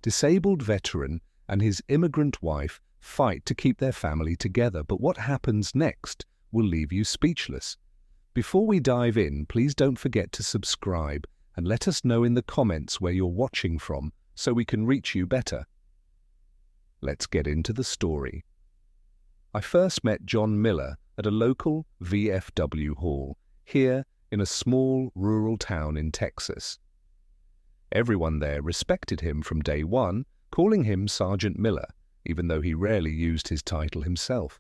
disabled veteran and his immigrant wife fight to keep their family together, but what happens next will leave you speechless. Before we dive in, please don't forget to subscribe and let us know in the comments where you're watching from so we can reach you better. Let's get into the story. I first met John Miller at a local VFW hall here in a small rural town in Texas. Everyone there respected him from day one, calling him Sergeant Miller, even though he rarely used his title himself.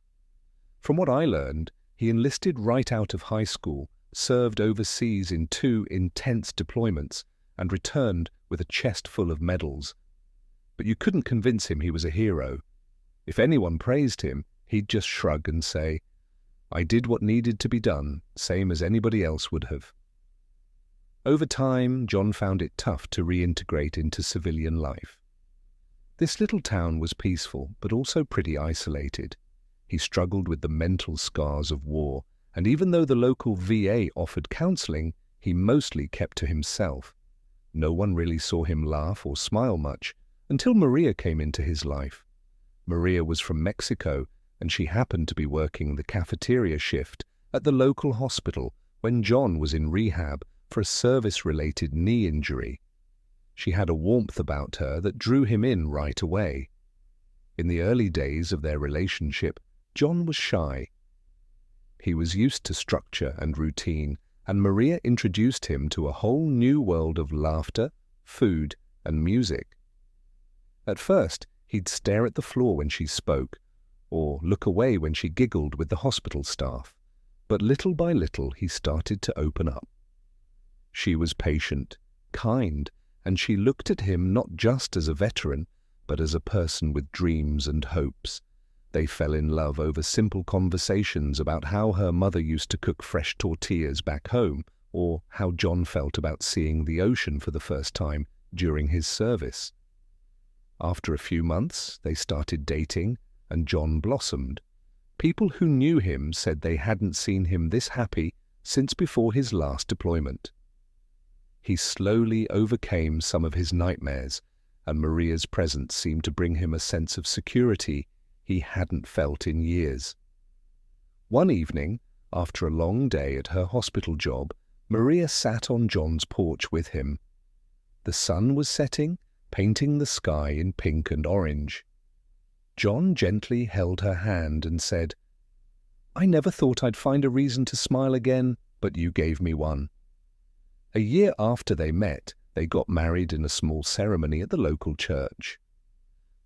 From what I learned, he enlisted right out of high school, served overseas in 2 intense deployments, and returned with a chest full of medals. But you couldn't convince him he was a hero. If anyone praised him, he'd just shrug and say, "I did what needed to be done, same as anybody else would have." Over time, John found it tough to reintegrate into civilian life. This little town was peaceful, but also pretty isolated. He struggled with the mental scars of war, and even though the local VA offered counseling, he mostly kept to himself. No one really saw him laugh or smile much, until Maria came into his life. Maria was from Mexico, and she happened to be working the cafeteria shift at the local hospital when John was in rehab for a service-related knee injury. She had a warmth about her that drew him in right away. In the early days of their relationship, John was shy. He was used to structure and routine, and Maria introduced him to a whole new world of laughter, food, and music. At first, he'd stare at the floor when she spoke, or look away when she giggled with the hospital staff. But little by little, he started to open up. She was patient, kind, and she looked at him not just as a veteran, but as a person with dreams and hopes. They fell in love over simple conversations about how her mother used to cook fresh tortillas back home, or how John felt about seeing the ocean for the first time during his service. After a few months, they started dating, and John blossomed. People who knew him said they hadn't seen him this happy since before his last deployment. He slowly overcame some of his nightmares, and Maria's presence seemed to bring him a sense of security he hadn't felt in years. One evening, after a long day at her hospital job, Maria sat on John's porch with him. The sun was setting, painting the sky in pink and orange. John gently held her hand and said, "I never thought I'd find a reason to smile again, but you gave me one." A year after they met, they got married in a small ceremony at the local church.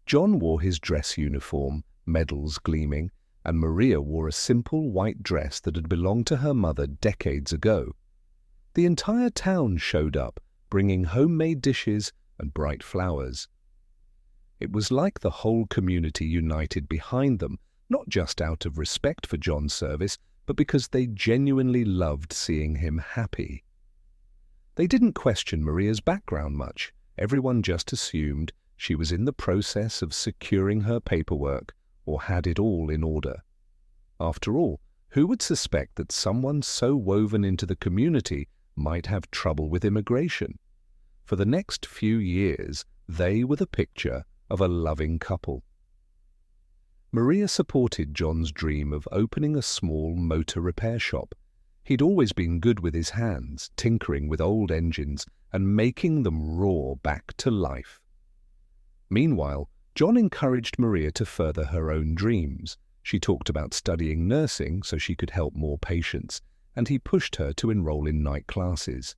John wore his dress uniform, medals gleaming, and Maria wore a simple white dress that had belonged to her mother decades ago. The entire town showed up, bringing homemade dishes and bright flowers. It was like the whole community united behind them, not just out of respect for John's service, but because they genuinely loved seeing him happy. They didn't question Maria's background much. Everyone just assumed she was in the process of securing her paperwork or had it all in order. After all, who would suspect that someone so woven into the community might have trouble with immigration? For the next few years, they were the picture of a loving couple. Maria supported John's dream of opening a small motor repair shop. He'd always been good with his hands, tinkering with old engines and making them roar back to life. Meanwhile, John encouraged Maria to further her own dreams. She talked about studying nursing so she could help more patients, and he pushed her to enroll in night classes.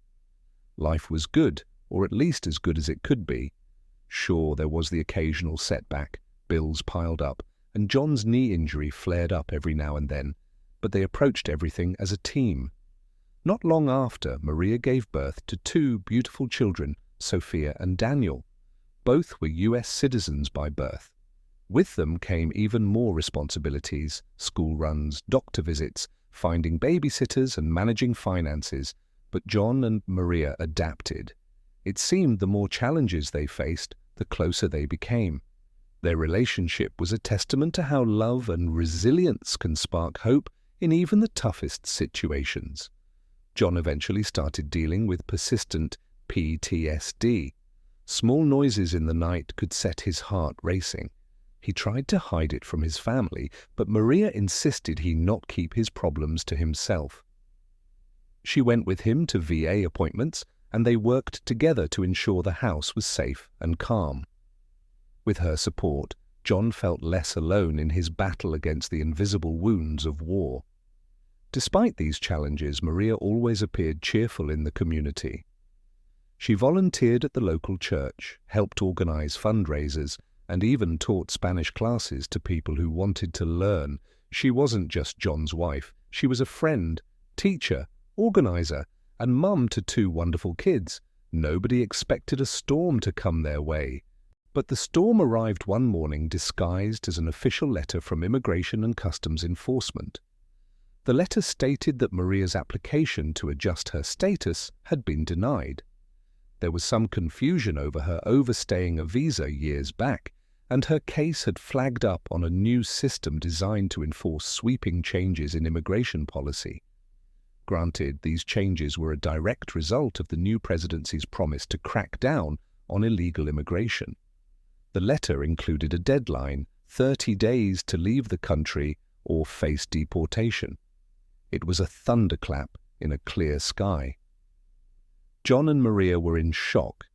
Life was good, or at least as good as it could be. Sure, there was the occasional setback, bills piled up, and John's knee injury flared up every now and then, but they approached everything as a team. Not long after, Maria gave birth to 2 beautiful children, Sophia and Daniel. Both were US citizens by birth. With them came even more responsibilities: school runs, doctor visits, finding babysitters and managing finances. But John and Maria adapted. It seemed the more challenges they faced, the closer they became. Their relationship was a testament to how love and resilience can spark hope in even the toughest situations. John eventually started dealing with persistent PTSD. Small noises in the night could set his heart racing. He tried to hide it from his family, but Maria insisted he not keep his problems to himself. She went with him to VA appointments, and they worked together to ensure the house was safe and calm. With her support, John felt less alone in his battle against the invisible wounds of war. Despite these challenges, Maria always appeared cheerful in the community. She volunteered at the local church, helped organize fundraisers, and even taught Spanish classes to people who wanted to learn. She wasn't just John's wife. She was a friend, teacher, organizer, and mum to 2 wonderful kids. Nobody expected a storm to come their way. But the storm arrived one morning disguised as an official letter from Immigration and Customs Enforcement. The letter stated that Maria's application to adjust her status had been denied. There was some confusion over her overstaying a visa years back, and her case had flagged up on a new system designed to enforce sweeping changes in immigration policy. Granted, these changes were a direct result of the new presidency's promise to crack down on illegal immigration. The letter included a deadline, 30 days to leave the country or face deportation. It was a thunderclap in a clear sky. John and Maria were in shock.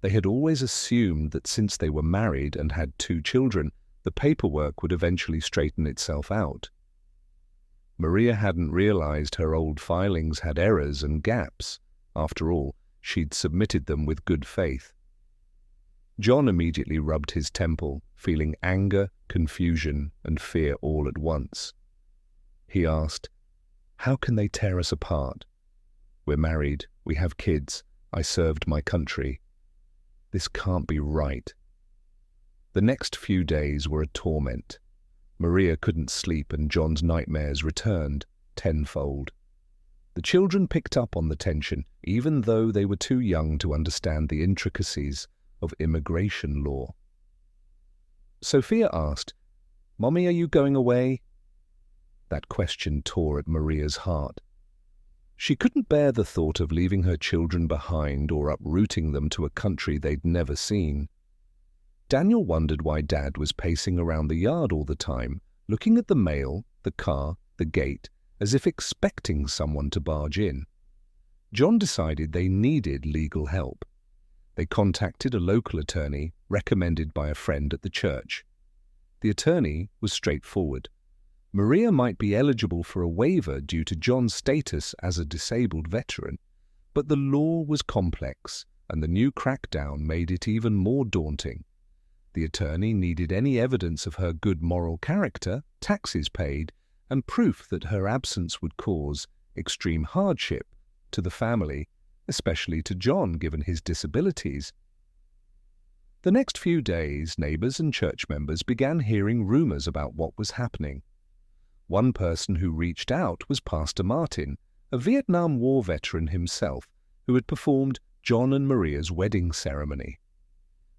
They had always assumed that since they were married and had 2 children, the paperwork would eventually straighten itself out. Maria hadn't realized her old filings had errors and gaps. After all, she'd submitted them with good faith. John immediately rubbed his temple, feeling anger, confusion, and fear all at once. He asked, "How can they tear us apart? We're married, we have kids, I served my country. This can't be right." The next few days were a torment. Maria couldn't sleep and John's nightmares returned tenfold. The children picked up on the tension, even though they were too young to understand the intricacies of immigration law. Sophia asked, "Mommy, are you going away?" That question tore at Maria's heart. She couldn't bear the thought of leaving her children behind or uprooting them to a country they'd never seen. Daniel wondered why Dad was pacing around the yard all the time, looking at the mail, the car, the gate, as if expecting someone to barge in. John decided they needed legal help. They contacted a local attorney recommended by a friend at the church. The attorney was straightforward. Maria might be eligible for a waiver due to John's status as a disabled veteran, but the law was complex, and the new crackdown made it even more daunting. The attorney needed any evidence of her good moral character, taxes paid, and proof that her absence would cause extreme hardship to the family, especially to John given his disabilities. The next few days, neighbors and church members began hearing rumors about what was happening. One person who reached out was Pastor Martin, a Vietnam War veteran himself, who had performed John and Maria's wedding ceremony.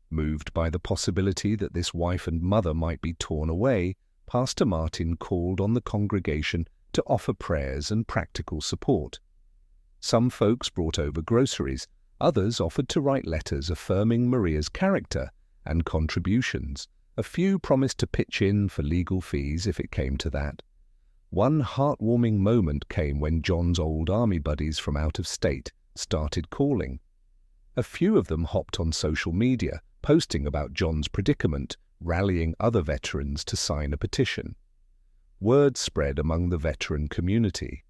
Moved by the possibility that this wife and mother might be torn away, Pastor Martin called on the congregation to offer prayers and practical support. Some folks brought over groceries, others offered to write letters affirming Maria's character and contributions. A few promised to pitch in for legal fees if it came to that. One heartwarming moment came when John's old army buddies from out of state started calling. A few of them hopped on social media, posting about John's predicament, rallying other veterans to sign a petition. Word spread among the veteran community.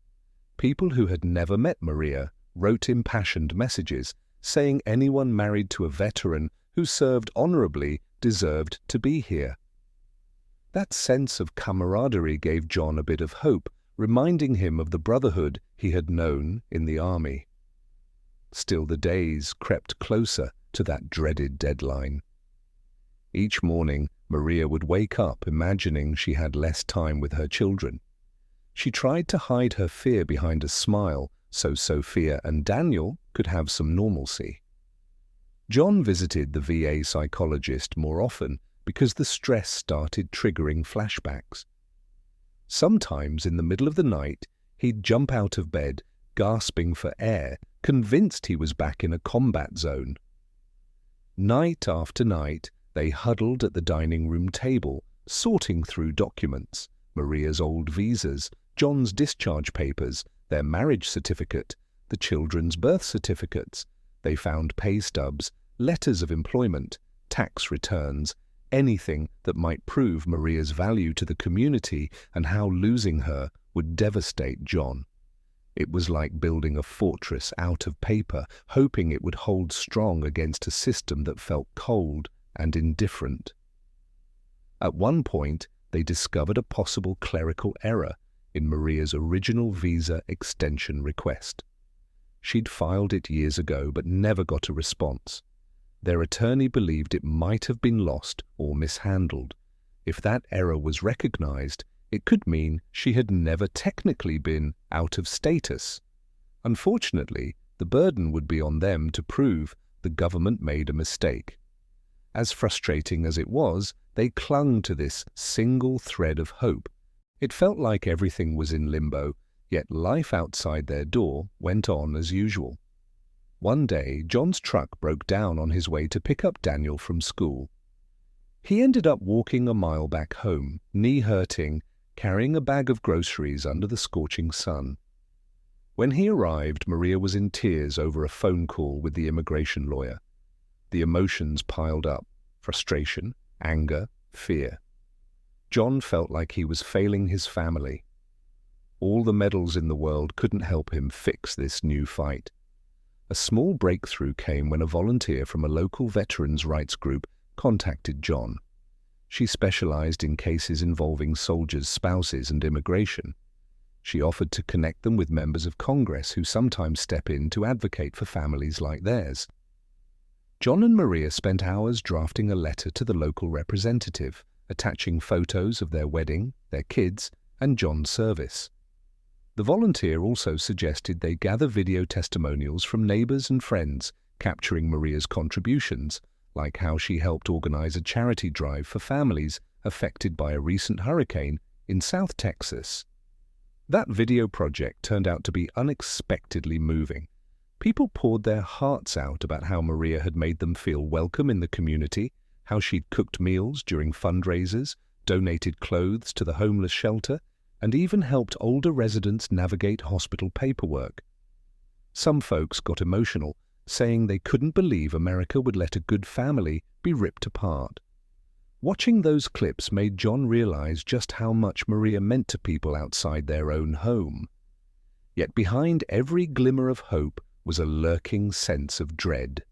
People who had never met Maria wrote impassioned messages saying anyone married to a veteran who served honorably deserved to be here. That sense of camaraderie gave John a bit of hope, reminding him of the brotherhood he had known in the army. Still, the days crept closer to that dreaded deadline. Each morning, Maria would wake up imagining she had less time with her children. She tried to hide her fear behind a smile so Sophia and Daniel could have some normalcy. John visited the VA psychologist more often because the stress started triggering flashbacks. Sometimes in the middle of the night, he'd jump out of bed, gasping for air, convinced he was back in a combat zone. Night after night, they huddled at the dining room table, sorting through documents, Maria's old visas, John's discharge papers, their marriage certificate, the children's birth certificates. They found pay stubs, letters of employment, tax returns, anything that might prove Maria's value to the community and how losing her would devastate John. It was like building a fortress out of paper, hoping it would hold strong against a system that felt cold and indifferent. At one point, they discovered a possible clerical error in Maria's original visa extension request. She'd filed it years ago but never got a response. Their attorney believed it might have been lost or mishandled. If that error was recognized, it could mean she had never technically been out of status. Unfortunately, the burden would be on them to prove the government made a mistake. As frustrating as it was, they clung to this single thread of hope. It felt like everything was in limbo, yet life outside their door went on as usual. One day, John's truck broke down on his way to pick up Daniel from school. He ended up walking a mile back home, knee-hurting, carrying a bag of groceries under the scorching sun. When he arrived, Maria was in tears over a phone call with the immigration lawyer. The emotions piled up: frustration, anger, fear. John felt like he was failing his family. All the medals in the world couldn't help him fix this new fight. A small breakthrough came when a volunteer from a local veterans' rights group contacted John. She specialized in cases involving soldiers' spouses and immigration. She offered to connect them with members of Congress who sometimes step in to advocate for families like theirs. John and Maria spent hours drafting a letter to the local representative, attaching photos of their wedding, their kids, and John's service. The volunteer also suggested they gather video testimonials from neighbors and friends, capturing Maria's contributions, like how she helped organize a charity drive for families affected by a recent hurricane in South Texas. That video project turned out to be unexpectedly moving. People poured their hearts out about how Maria had made them feel welcome in the community, how she'd cooked meals during fundraisers, donated clothes to the homeless shelter, and even helped older residents navigate hospital paperwork. Some folks got emotional, saying they couldn't believe America would let a good family be ripped apart. Watching those clips made John realize just how much Maria meant to people outside their own home. Yet behind every glimmer of hope was a lurking sense of dread.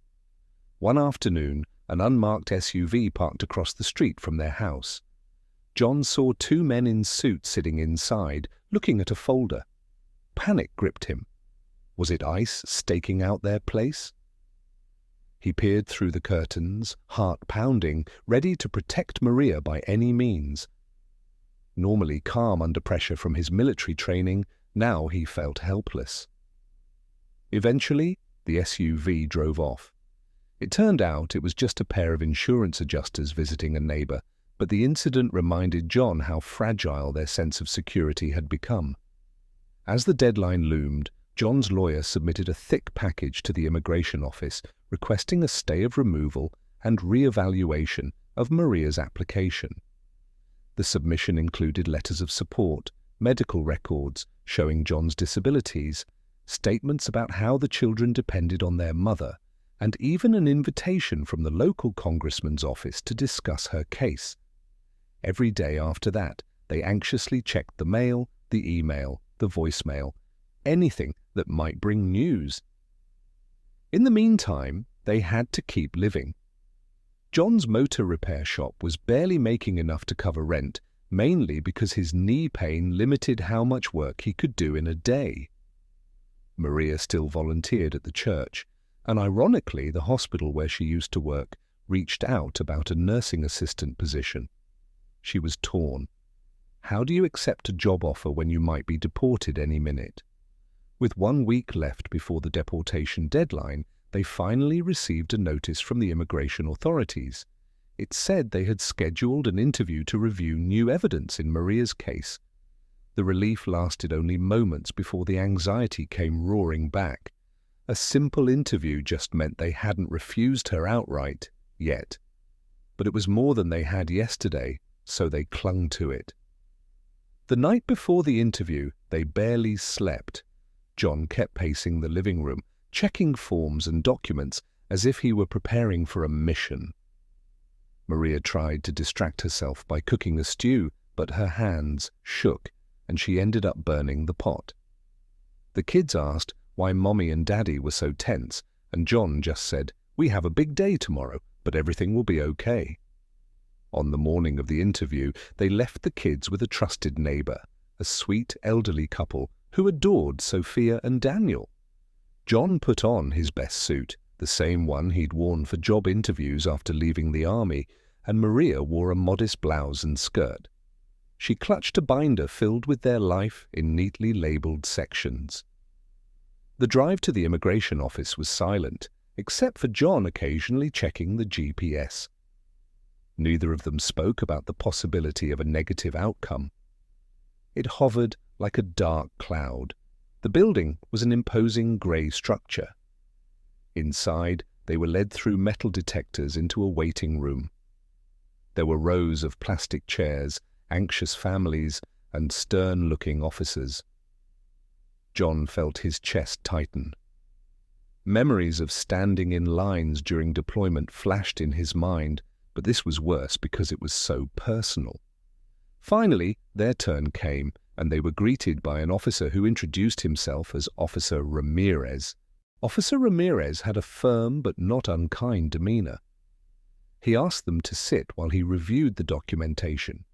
One afternoon, an unmarked SUV parked across the street from their house. John saw two men in suits sitting inside, looking at a folder. Panic gripped him. Was it ICE staking out their place? He peered through the curtains, heart pounding, ready to protect Maria by any means. Normally calm under pressure from his military training, now he felt helpless. Eventually, the SUV drove off. It turned out it was just a pair of insurance adjusters visiting a neighbor, but the incident reminded John how fragile their sense of security had become. As the deadline loomed, John's lawyer submitted a thick package to the immigration office requesting a stay of removal and re-evaluation of Maria's application. The submission included letters of support, medical records showing John's disabilities, statements about how the children depended on their mother, and even an invitation from the local congressman's office to discuss her case. Every day after that, they anxiously checked the mail, the email, the voicemail, anything that might bring news. In the meantime, they had to keep living. John's motor repair shop was barely making enough to cover rent, mainly because his knee pain limited how much work he could do in a day. Maria still volunteered at the church, and ironically, the hospital where she used to work reached out about a nursing assistant position. She was torn. How do you accept a job offer when you might be deported any minute? With 1 week left before the deportation deadline, they finally received a notice from the immigration authorities. It said they had scheduled an interview to review new evidence in Maria's case. The relief lasted only moments before the anxiety came roaring back. A simple interview just meant they hadn't refused her outright, yet. But it was more than they had yesterday, so they clung to it. The night before the interview, they barely slept. John kept pacing the living room, checking forms and documents as if he were preparing for a mission. Maria tried to distract herself by cooking a stew, but her hands shook, and she ended up burning the pot. The kids asked why Mommy and Daddy were so tense, and John just said, "We have a big day tomorrow, but everything will be okay." On the morning of the interview, they left the kids with a trusted neighbor, a sweet elderly couple who adored Sophia and Daniel. John put on his best suit, the same one he'd worn for job interviews after leaving the army, and Maria wore a modest blouse and skirt. She clutched a binder filled with their life in neatly labeled sections. The drive to the immigration office was silent, except for John occasionally checking the GPS. Neither of them spoke about the possibility of a negative outcome. It hovered like a dark cloud. The building was an imposing grey structure. Inside, they were led through metal detectors into a waiting room. There were rows of plastic chairs, anxious families, and stern-looking officers. John felt his chest tighten. Memories of standing in lines during deployment flashed in his mind, but this was worse because it was so personal. Finally, their turn came, and they were greeted by an officer who introduced himself as Officer Ramirez. Officer Ramirez had a firm but not unkind demeanor. He asked them to sit while he reviewed the documentation.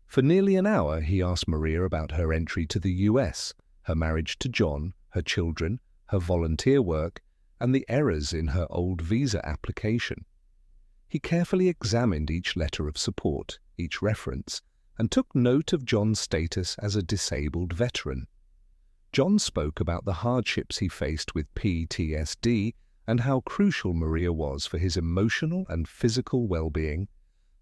For nearly an hour, he asked Maria about her entry to the US, her marriage to John, her children, her volunteer work, and the errors in her old visa application. He carefully examined each letter of support, each reference, and took note of John's status as a disabled veteran. John spoke about the hardships he faced with PTSD and how crucial Maria was for his emotional and physical well-being.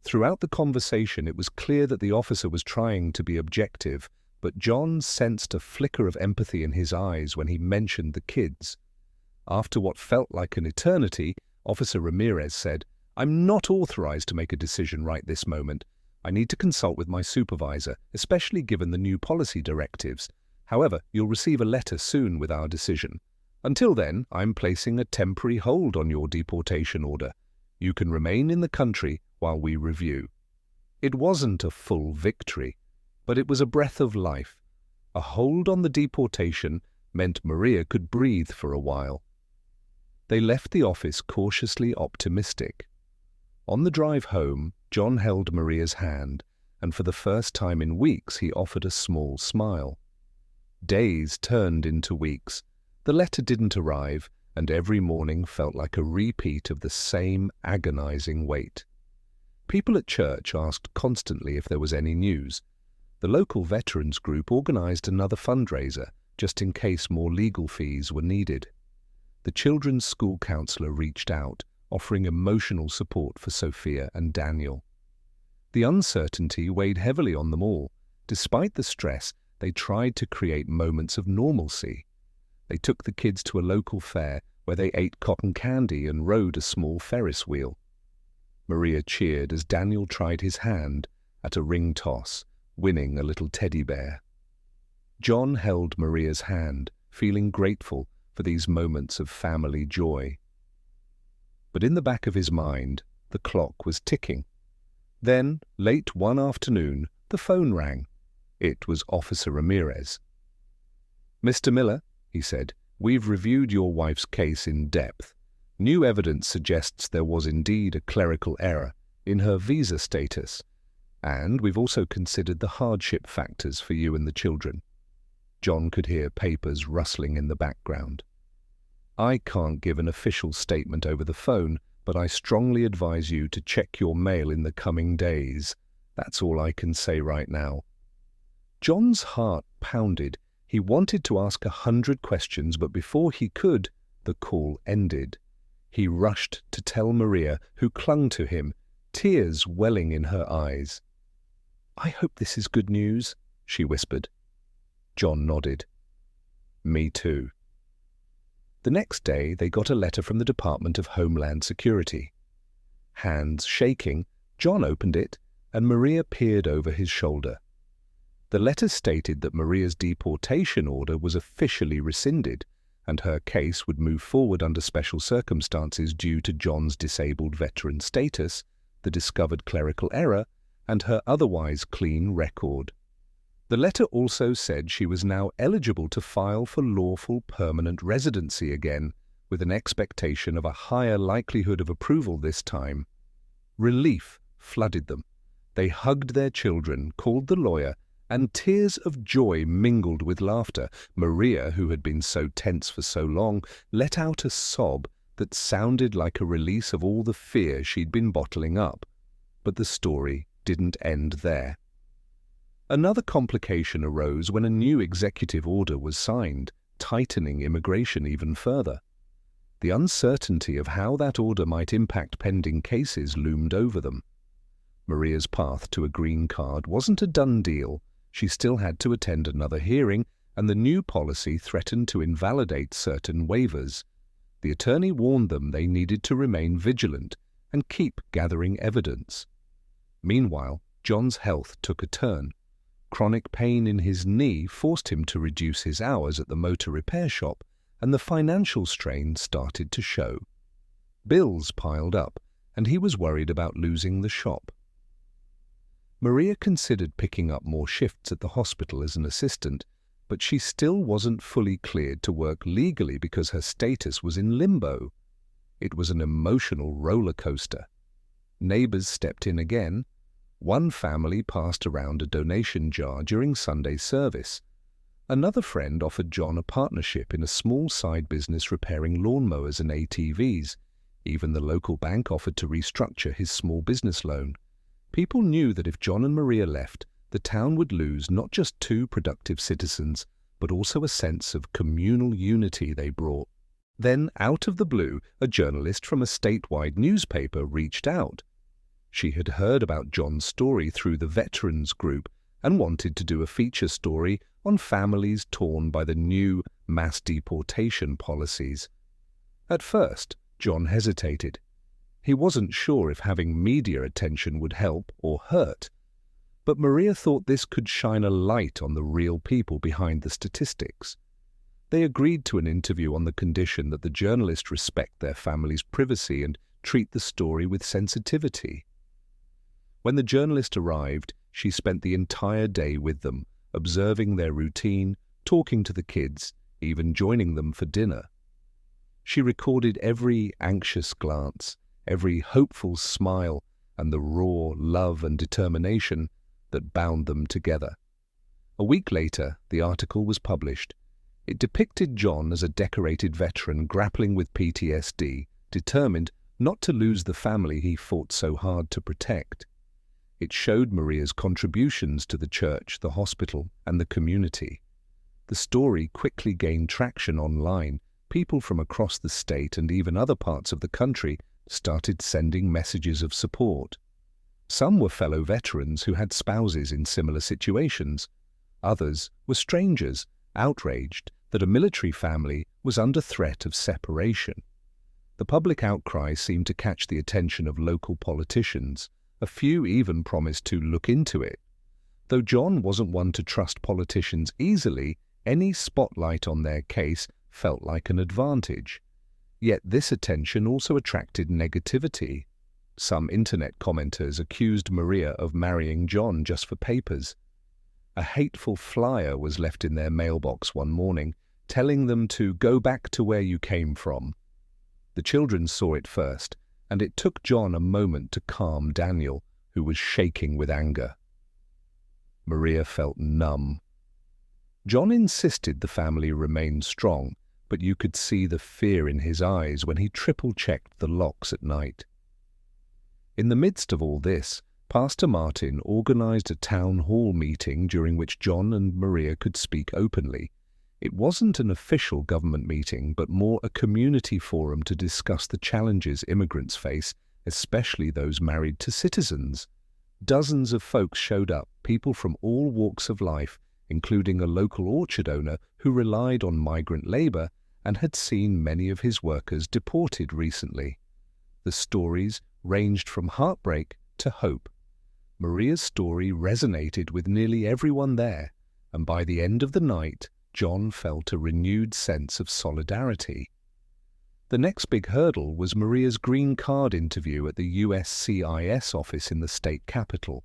Throughout the conversation, it was clear that the officer was trying to be objective, but John sensed a flicker of empathy in his eyes when he mentioned the kids. After what felt like an eternity, Officer Ramirez said, "I'm not authorized to make a decision right this moment. I need to consult with my supervisor, especially given the new policy directives. However, you'll receive a letter soon with our decision. Until then, I'm placing a temporary hold on your deportation order. You can remain in the country while we review." It wasn't a full victory, but it was a breath of life. A hold on the deportation meant Maria could breathe for a while. They left the office cautiously optimistic. On the drive home, John held Maria's hand, and for the first time in weeks he offered a small smile. Days turned into weeks. The letter didn't arrive, and every morning felt like a repeat of the same agonizing wait. People at church asked constantly if there was any news. The local veterans group organized another fundraiser, just in case more legal fees were needed. The children's school counselor reached out, offering emotional support for Sophia and Daniel. The uncertainty weighed heavily on them all. Despite the stress, they tried to create moments of normalcy. They took the kids to a local fair where they ate cotton candy and rode a small Ferris wheel. Maria cheered as Daniel tried his hand at a ring toss, winning a little teddy bear. John held Maria's hand, feeling grateful for these moments of family joy. But in the back of his mind, the clock was ticking. Then, late one afternoon, the phone rang. It was Officer Ramirez. "Mr. Miller," he said, "we've reviewed your wife's case in depth. New evidence suggests there was indeed a clerical error in her visa status, and we've also considered the hardship factors for you and the children." John could hear papers rustling in the background. "I can't give an official statement over the phone, but I strongly advise you to check your mail in the coming days. That's all I can say right now." John's heart pounded. He wanted to ask 100 questions, but before he could, the call ended. He rushed to tell Maria, who clung to him, tears welling in her eyes. "I hope this is good news," she whispered. John nodded. "Me too." The next day, they got a letter from the Department of Homeland Security. Hands shaking, John opened it, and Maria peered over his shoulder. The letter stated that Maria's deportation order was officially rescinded, and her case would move forward under special circumstances due to John's disabled veteran status, the discovered clerical error, and her otherwise clean record. The letter also said she was now eligible to file for lawful permanent residency again, with an expectation of a higher likelihood of approval this time. Relief flooded them. They hugged their children, called the lawyer, and tears of joy mingled with laughter. Maria, who had been so tense for so long, let out a sob that sounded like a release of all the fear she'd been bottling up. But the story didn't end there. Another complication arose when a new executive order was signed, tightening immigration even further. The uncertainty of how that order might impact pending cases loomed over them. Maria's path to a green card wasn't a done deal. She still had to attend another hearing, and the new policy threatened to invalidate certain waivers. The attorney warned them they needed to remain vigilant and keep gathering evidence. Meanwhile, John's health took a turn. Chronic pain in his knee forced him to reduce his hours at the motor repair shop, and the financial strain started to show. Bills piled up, and he was worried about losing the shop. Maria considered picking up more shifts at the hospital as an assistant, but she still wasn't fully cleared to work legally because her status was in limbo. It was an emotional roller coaster. Neighbors stepped in again. One family passed around a donation jar during Sunday service. Another friend offered John a partnership in a small side business repairing lawnmowers and ATVs. Even the local bank offered to restructure his small business loan. People knew that if John and Maria left, the town would lose not just two productive citizens, but also a sense of communal unity they brought. Then, out of the blue, a journalist from a statewide newspaper reached out. She had heard about John's story through the Veterans Group and wanted to do a feature story on families torn by the new mass deportation policies. At first, John hesitated. He wasn't sure if having media attention would help or hurt. But Maria thought this could shine a light on the real people behind the statistics. They agreed to an interview on the condition that the journalist respect their family's privacy and treat the story with sensitivity. When the journalist arrived, she spent the entire day with them, observing their routine, talking to the kids, even joining them for dinner. She recorded every anxious glance, every hopeful smile, and the raw love and determination that bound them together. A week later, the article was published. It depicted John as a decorated veteran grappling with PTSD, determined not to lose the family he fought so hard to protect. It showed Maria's contributions to the church, the hospital, and the community. The story quickly gained traction online. People from across the state and even other parts of the country started sending messages of support. Some were fellow veterans who had spouses in similar situations. Others were strangers, outraged that a military family was under threat of separation. The public outcry seemed to catch the attention of local politicians. A few even promised to look into it. Though John wasn't one to trust politicians easily, any spotlight on their case felt like an advantage. Yet this attention also attracted negativity. Some internet commenters accused Maria of marrying John just for papers. A hateful flyer was left in their mailbox one morning, telling them to go back to where you came from. The children saw it first, and it took John a moment to calm Daniel, who was shaking with anger. Maria felt numb. John insisted the family remain strong, but you could see the fear in his eyes when he triple-checked the locks at night. In the midst of all this, Pastor Martin organized a town hall meeting during which John and Maria could speak openly. It wasn't an official government meeting, but more a community forum to discuss the challenges immigrants face, especially those married to citizens. Dozens of folks showed up, people from all walks of life, including a local orchard owner who relied on migrant labor, and had seen many of his workers deported recently. The stories ranged from heartbreak to hope. Maria's story resonated with nearly everyone there, and by the end of the night, John felt a renewed sense of solidarity. The next big hurdle was Maria's green card interview at the USCIS office in the state capital.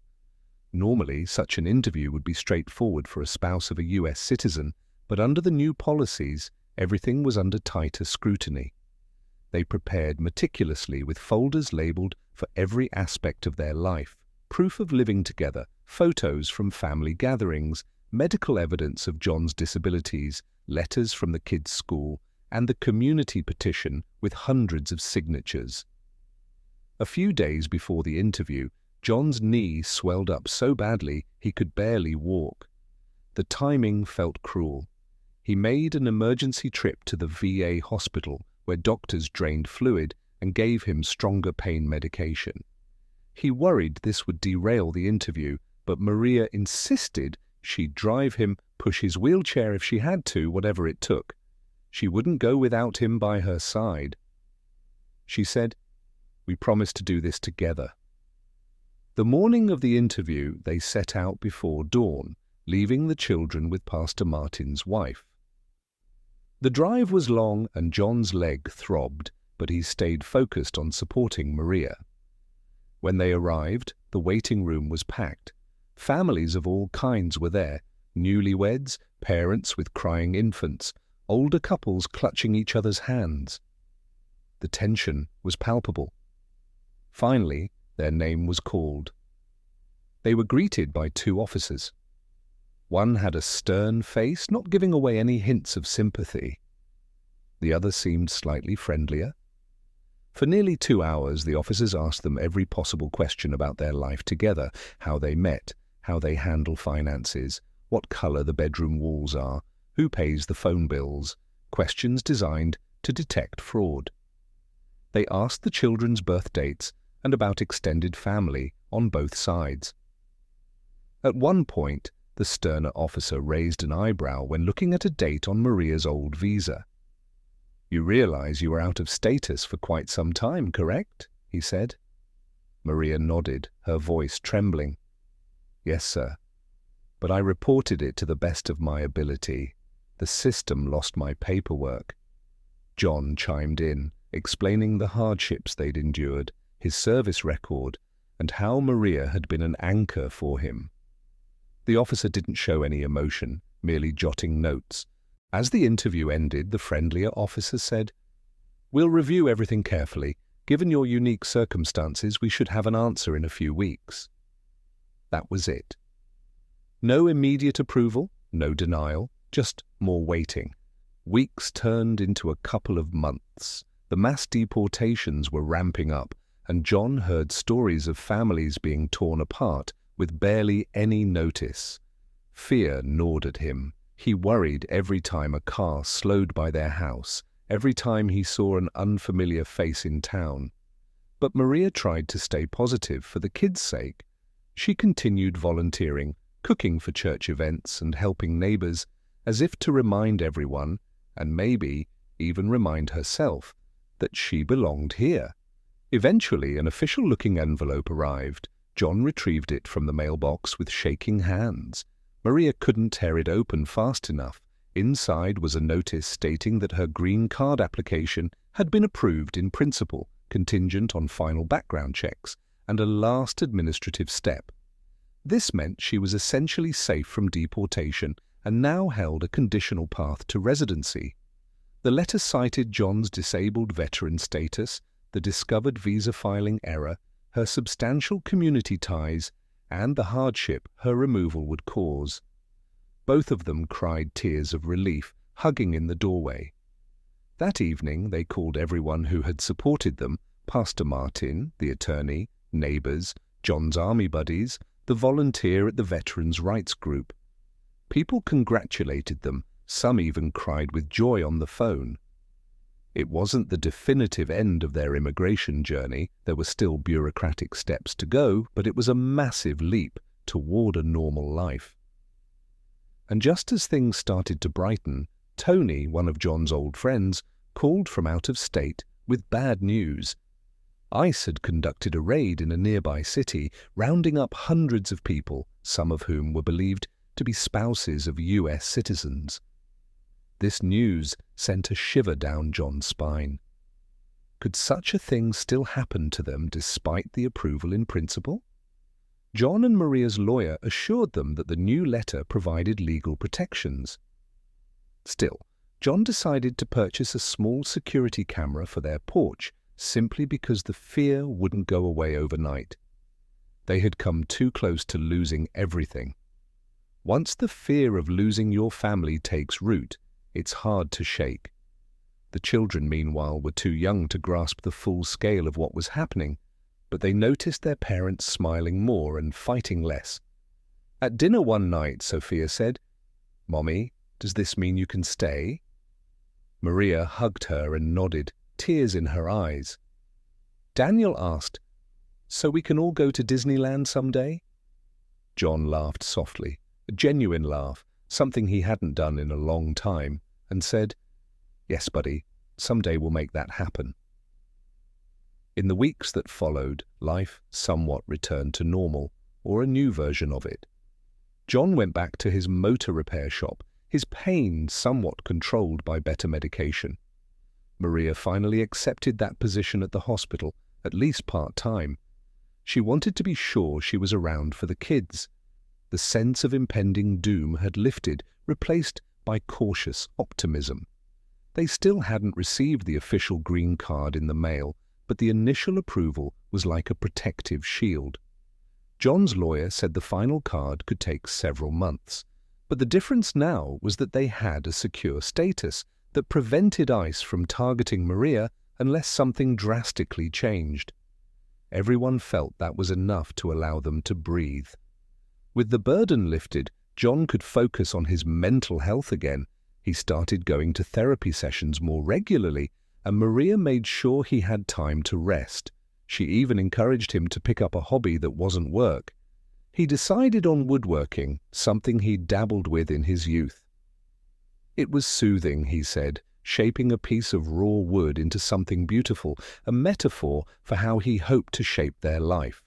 Normally, such an interview would be straightforward for a spouse of a US citizen, but under the new policies, everything was under tighter scrutiny. They prepared meticulously with folders labeled for every aspect of their life, proof of living together, photos from family gatherings, medical evidence of John's disabilities, letters from the kids' school, and the community petition with hundreds of signatures. A few days before the interview, John's knee swelled up so badly he could barely walk. The timing felt cruel. He made an emergency trip to the VA hospital where doctors drained fluid and gave him stronger pain medication. He worried this would derail the interview, but Maria insisted she'd drive him, push his wheelchair if she had to, whatever it took. She wouldn't go without him by her side. She said, "We promised to do this together." The morning of the interview, they set out before dawn, leaving the children with Pastor Martin's wife. The drive was long and John's leg throbbed, but he stayed focused on supporting Maria. When they arrived, the waiting room was packed. Families of all kinds were there, newlyweds, parents with crying infants, older couples clutching each other's hands. The tension was palpable. Finally, their name was called. They were greeted by two officers. One had a stern face, not giving away any hints of sympathy. The other seemed slightly friendlier. For nearly 2 hours, the officers asked them every possible question about their life together, how they met, how they handle finances, what color the bedroom walls are, who pays the phone bills, questions designed to detect fraud. They asked the children's birth dates and about extended family on both sides. At one point, the sterner officer raised an eyebrow when looking at a date on Maria's old visa. "You realize you were out of status for quite some time, correct?" he said. Maria nodded, her voice trembling. "Yes, sir. But I reported it to the best of my ability. The system lost my paperwork." John chimed in, explaining the hardships they'd endured, his service record, and how Maria had been an anchor for him. The officer didn't show any emotion, merely jotting notes. As the interview ended, the friendlier officer said, "We'll review everything carefully. Given your unique circumstances, we should have an answer in a few weeks." That was it. No immediate approval, no denial, just more waiting. Weeks turned into a couple of months. The mass deportations were ramping up, and John heard stories of families being torn apart with barely any notice. Fear gnawed at him. He worried every time a car slowed by their house, every time he saw an unfamiliar face in town. But Maria tried to stay positive for the kids' sake. She continued volunteering, cooking for church events and helping neighbors, as if to remind everyone, and maybe even remind herself, that she belonged here. Eventually, an official-looking envelope arrived. John retrieved it from the mailbox with shaking hands. Maria couldn't tear it open fast enough. Inside was a notice stating that her green card application had been approved in principle, contingent on final background checks, and a last administrative step. This meant she was essentially safe from deportation and now held a conditional path to residency. The letter cited John's disabled veteran status, the discovered visa filing error, her substantial community ties, and the hardship her removal would cause. Both of them cried tears of relief, hugging in the doorway. That evening they called everyone who had supported them, Pastor Martin, the attorney, neighbors, John's army buddies, the volunteer at the Veterans' Rights Group. People congratulated them, some even cried with joy on the phone. It wasn't the definitive end of their immigration journey. There were still bureaucratic steps to go, but it was a massive leap toward a normal life. And just as things started to brighten, Tony, one of John's old friends, called from out of state with bad news. ICE had conducted a raid in a nearby city, rounding up hundreds of people, some of whom were believed to be spouses of US citizens. This news sent a shiver down John's spine. Could such a thing still happen to them despite the approval in principle? John and Maria's lawyer assured them that the new letter provided legal protections. Still, John decided to purchase a small security camera for their porch simply because the fear wouldn't go away overnight. They had come too close to losing everything. Once the fear of losing your family takes root, it's hard to shake. The children, meanwhile, were too young to grasp the full scale of what was happening, but they noticed their parents smiling more and fighting less. At dinner one night, Sophia said, "Mommy, does this mean you can stay?" Maria hugged her and nodded, tears in her eyes. Daniel asked, "So we can all go to Disneyland someday?" John laughed softly, a genuine laugh, something he hadn't done in a long time, and said, "Yes, buddy, someday we'll make that happen." In the weeks that followed, life somewhat returned to normal, or a new version of it. John went back to his motor repair shop, his pain somewhat controlled by better medication. Maria finally accepted that position at the hospital, at least part-time. She wanted to be sure she was around for the kids. The sense of impending doom had lifted, replaced by cautious optimism. They still hadn't received the official green card in the mail, but the initial approval was like a protective shield. John's lawyer said the final card could take several months, but the difference now was that they had a secure status that prevented ICE from targeting Maria unless something drastically changed. Everyone felt that was enough to allow them to breathe. With the burden lifted, John could focus on his mental health again. He started going to therapy sessions more regularly, and Maria made sure he had time to rest. She even encouraged him to pick up a hobby that wasn't work. He decided on woodworking, something he'd dabbled with in his youth. It was soothing, he said, shaping a piece of raw wood into something beautiful, a metaphor for how he hoped to shape their life.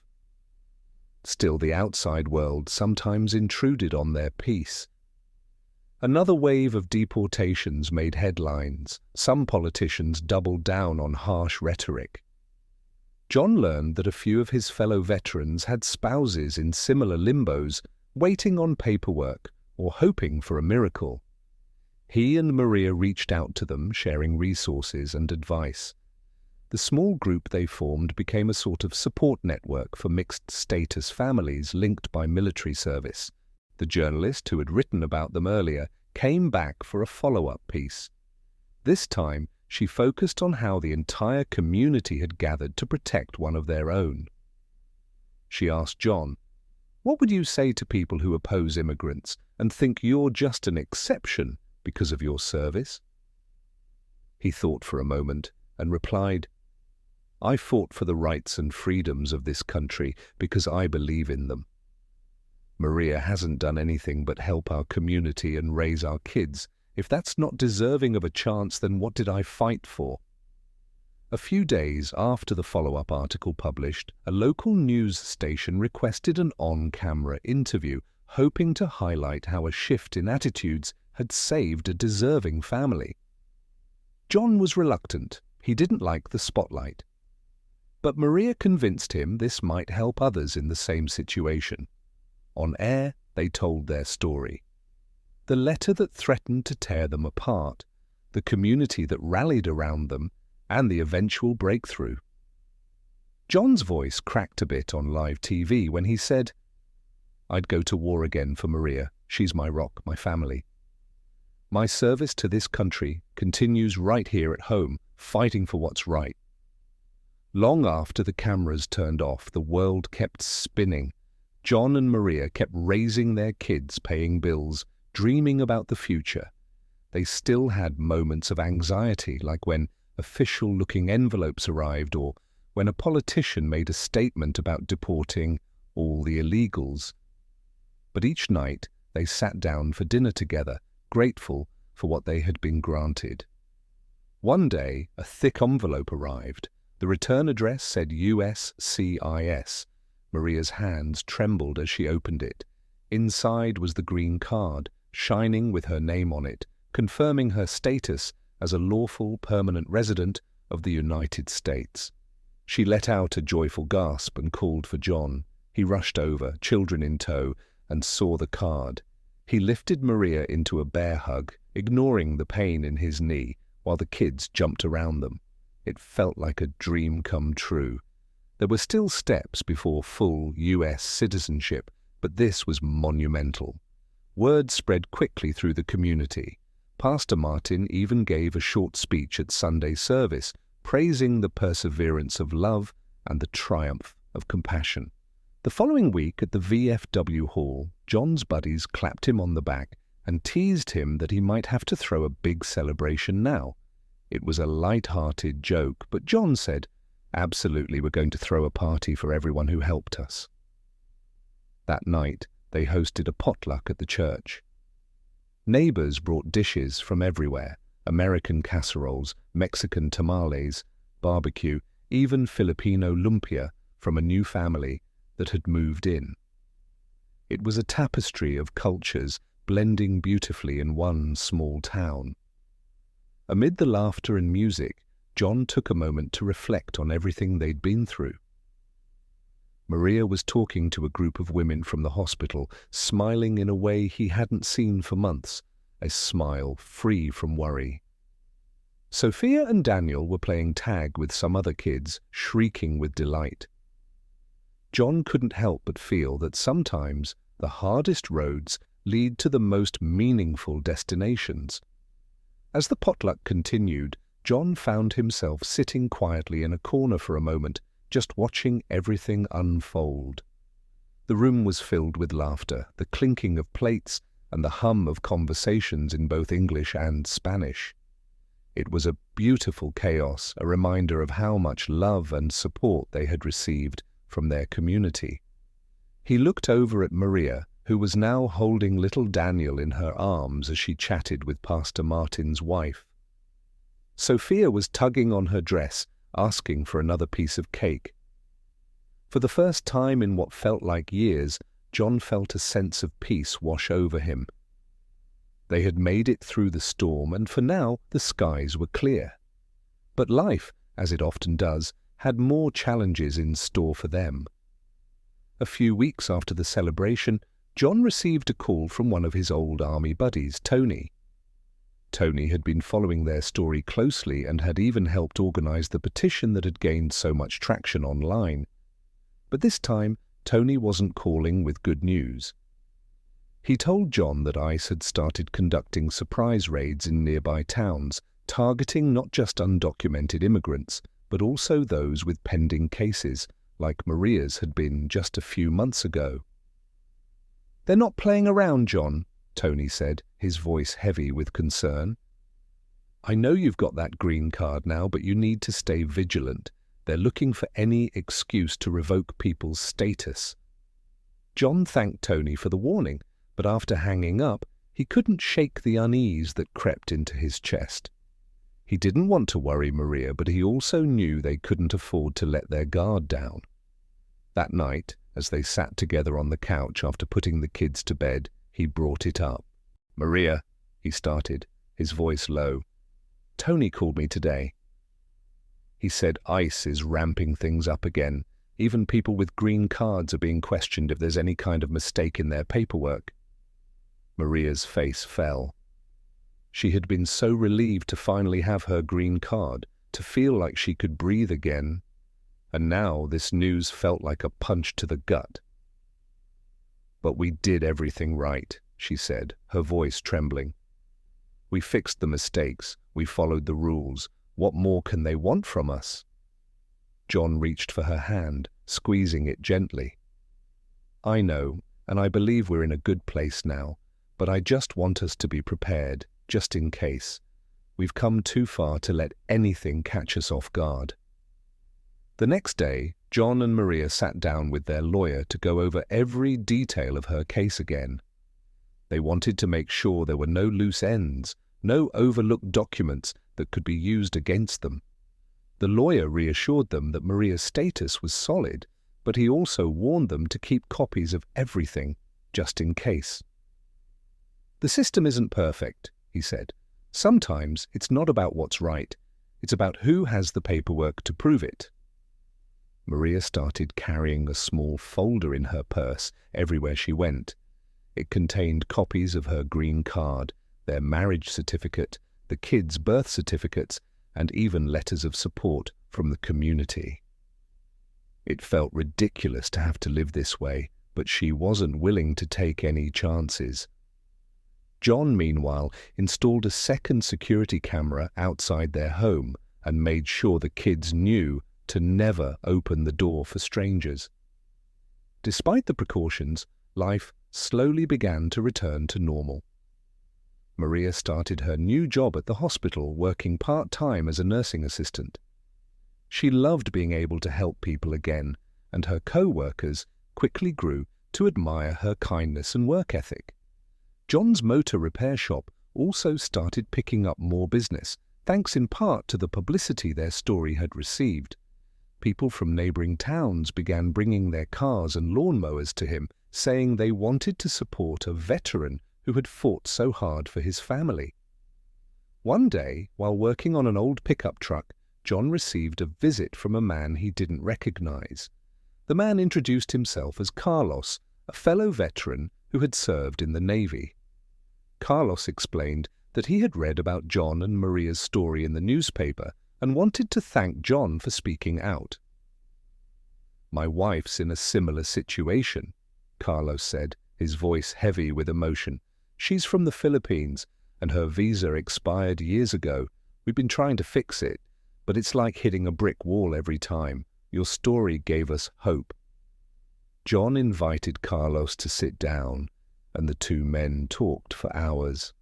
Still, the outside world sometimes intruded on their peace. Another wave of deportations made headlines. Some politicians doubled down on harsh rhetoric. John learned that a few of his fellow veterans had spouses in similar limbos, waiting on paperwork or hoping for a miracle. He and Maria reached out to them, sharing resources and advice. The small group they formed became a sort of support network for mixed-status families linked by military service. The journalist who had written about them earlier came back for a follow-up piece. This time, she focused on how the entire community had gathered to protect one of their own. She asked John, "What would you say to people who oppose immigrants and think you're just an exception because of your service?" He thought for a moment and replied, "I fought for the rights and freedoms of this country because I believe in them. Maria hasn't done anything but help our community and raise our kids. If that's not deserving of a chance, then what did I fight for?" A few days after the follow-up article published, a local news station requested an on-camera interview, hoping to highlight how a shift in attitudes had saved a deserving family. John was reluctant. He didn't like the spotlight. But Maria convinced him this might help others in the same situation. On air, they told their story. The letter that threatened to tear them apart, the community that rallied around them, and the eventual breakthrough. John's voice cracked a bit on live TV when he said, "I'd go to war again for Maria. She's my rock, my family. My service to this country continues right here at home, fighting for what's right." Long after the cameras turned off, the world kept spinning. John and Maria kept raising their kids, paying bills, dreaming about the future. They still had moments of anxiety, like when official-looking envelopes arrived or when a politician made a statement about deporting all the illegals. But each night they sat down for dinner together, grateful for what they had been granted. One day, a thick envelope arrived. The return address said USCIS. Maria's hands trembled as she opened it. Inside was the green card, shining with her name on it, confirming her status as a lawful permanent resident of the United States. She let out a joyful gasp and called for John. He rushed over, children in tow, and saw the card. He lifted Maria into a bear hug, ignoring the pain in his knee, while the kids jumped around them. It felt like a dream come true. There were still steps before full U.S. citizenship, but this was monumental. Word spread quickly through the community. Pastor Martin even gave a short speech at Sunday service, praising the perseverance of love and the triumph of compassion. The following week at the VFW Hall, John's buddies clapped him on the back and teased him that he might have to throw a big celebration now. It was a light-hearted joke, but John said, "Absolutely, we're going to throw a party for everyone who helped us." That night, they hosted a potluck at the church. Neighbors brought dishes from everywhere: American casseroles, Mexican tamales, barbecue, even Filipino lumpia from a new family that had moved in. It was a tapestry of cultures blending beautifully in one small town. Amid the laughter and music, John took a moment to reflect on everything they'd been through. Maria was talking to a group of women from the hospital, smiling in a way he hadn't seen for months, a smile free from worry. Sophia and Daniel were playing tag with some other kids, shrieking with delight. John couldn't help but feel that sometimes the hardest roads lead to the most meaningful destinations. As the potluck continued, John found himself sitting quietly in a corner for a moment, just watching everything unfold. The room was filled with laughter, the clinking of plates, and the hum of conversations in both English and Spanish. It was a beautiful chaos, a reminder of how much love and support they had received from their community. He looked over at Maria, who was now holding little Daniel in her arms as she chatted with Pastor Martin's wife. Sophia was tugging on her dress, asking for another piece of cake. For the first time in what felt like years, John felt a sense of peace wash over him. They had made it through the storm, and for now the skies were clear. But life, as it often does, had more challenges in store for them. A few weeks after the celebration, John received a call from one of his old army buddies, Tony. Tony had been following their story closely and had even helped organize the petition that had gained so much traction online. But this time, Tony wasn't calling with good news. He told John that ICE had started conducting surprise raids in nearby towns, targeting not just undocumented immigrants, but also those with pending cases, like Maria's had been just a few months ago. "They're not playing around, John," Tony said, his voice heavy with concern. "I know you've got that green card now, but you need to stay vigilant. They're looking for any excuse to revoke people's status." John thanked Tony for the warning, but after hanging up, he couldn't shake the unease that crept into his chest. He didn't want to worry Maria, but he also knew they couldn't afford to let their guard down. That night, as they sat together on the couch after putting the kids to bed, he brought it up. "Maria," he started, his voice low. "Tony called me today. He said ICE is ramping things up again. Even people with green cards are being questioned if there's any kind of mistake in their paperwork." Maria's face fell. She had been so relieved to finally have her green card, to feel like she could breathe again, and now this news felt like a punch to the gut. "But we did everything right," she said, her voice trembling. "We fixed the mistakes, we followed the rules. What more can they want from us?" John reached for her hand, squeezing it gently. "I know, and I believe we're in a good place now, but I just want us to be prepared, just in case. We've come too far to let anything catch us off guard." The next day, John and Maria sat down with their lawyer to go over every detail of her case again. They wanted to make sure there were no loose ends, no overlooked documents that could be used against them. The lawyer reassured them that Maria's status was solid, but he also warned them to keep copies of everything, just in case. "The system isn't perfect," he said. "Sometimes it's not about what's right. It's about who has the paperwork to prove it." Maria started carrying a small folder in her purse everywhere she went. It contained copies of her green card, their marriage certificate, the kids' birth certificates, and even letters of support from the community. It felt ridiculous to have to live this way, but she wasn't willing to take any chances. John, meanwhile, installed a second security camera outside their home and made sure the kids knew to never open the door for strangers. Despite the precautions, life slowly began to return to normal. Maria started her new job at the hospital, working part-time as a nursing assistant. She loved being able to help people again, and her co-workers quickly grew to admire her kindness and work ethic. John's motor repair shop also started picking up more business, thanks in part to the publicity their story had received. People from neighboring towns began bringing their cars and lawnmowers to him, saying they wanted to support a veteran who had fought so hard for his family. One day, while working on an old pickup truck, John received a visit from a man he didn't recognize. The man introduced himself as Carlos, a fellow veteran who had served in the Navy. Carlos explained that he had read about John and Maria's story in the newspaper and wanted to thank John for speaking out. "My wife's in a similar situation," Carlos said, his voice heavy with emotion. "She's from the Philippines, and her visa expired years ago. We've been trying to fix it, but it's like hitting a brick wall every time. Your story gave us hope." John invited Carlos to sit down, and the two men talked for hours.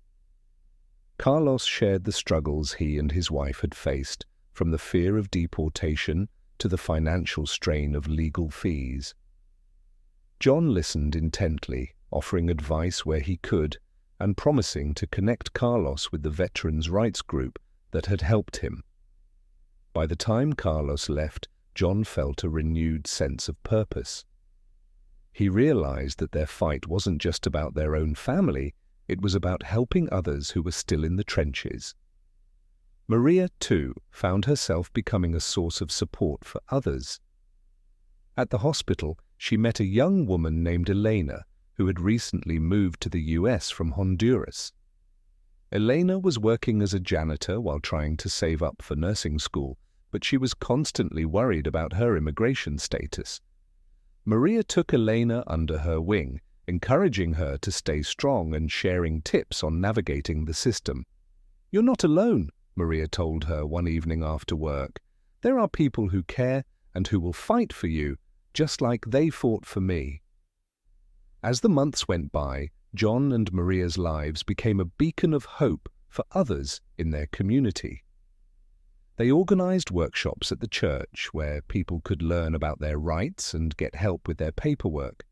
Carlos shared the struggles he and his wife had faced, from the fear of deportation to the financial strain of legal fees. John listened intently, offering advice where he could, and promising to connect Carlos with the veterans' rights group that had helped him. By the time Carlos left, John felt a renewed sense of purpose. He realized that their fight wasn't just about their own family, it was about helping others who were still in the trenches. Maria, too, found herself becoming a source of support for others. At the hospital, she met a young woman named Elena, who had recently moved to the US from Honduras. Elena was working as a janitor while trying to save up for nursing school, but she was constantly worried about her immigration status. Maria took Elena under her wing, encouraging her to stay strong and sharing tips on navigating the system. "You're not alone," Maria told her one evening after work. "There are people who care and who will fight for you, just like they fought for me." As the months went by, John and Maria's lives became a beacon of hope for others in their community. They organized workshops at the church where people could learn about their rights and get help with their paperwork.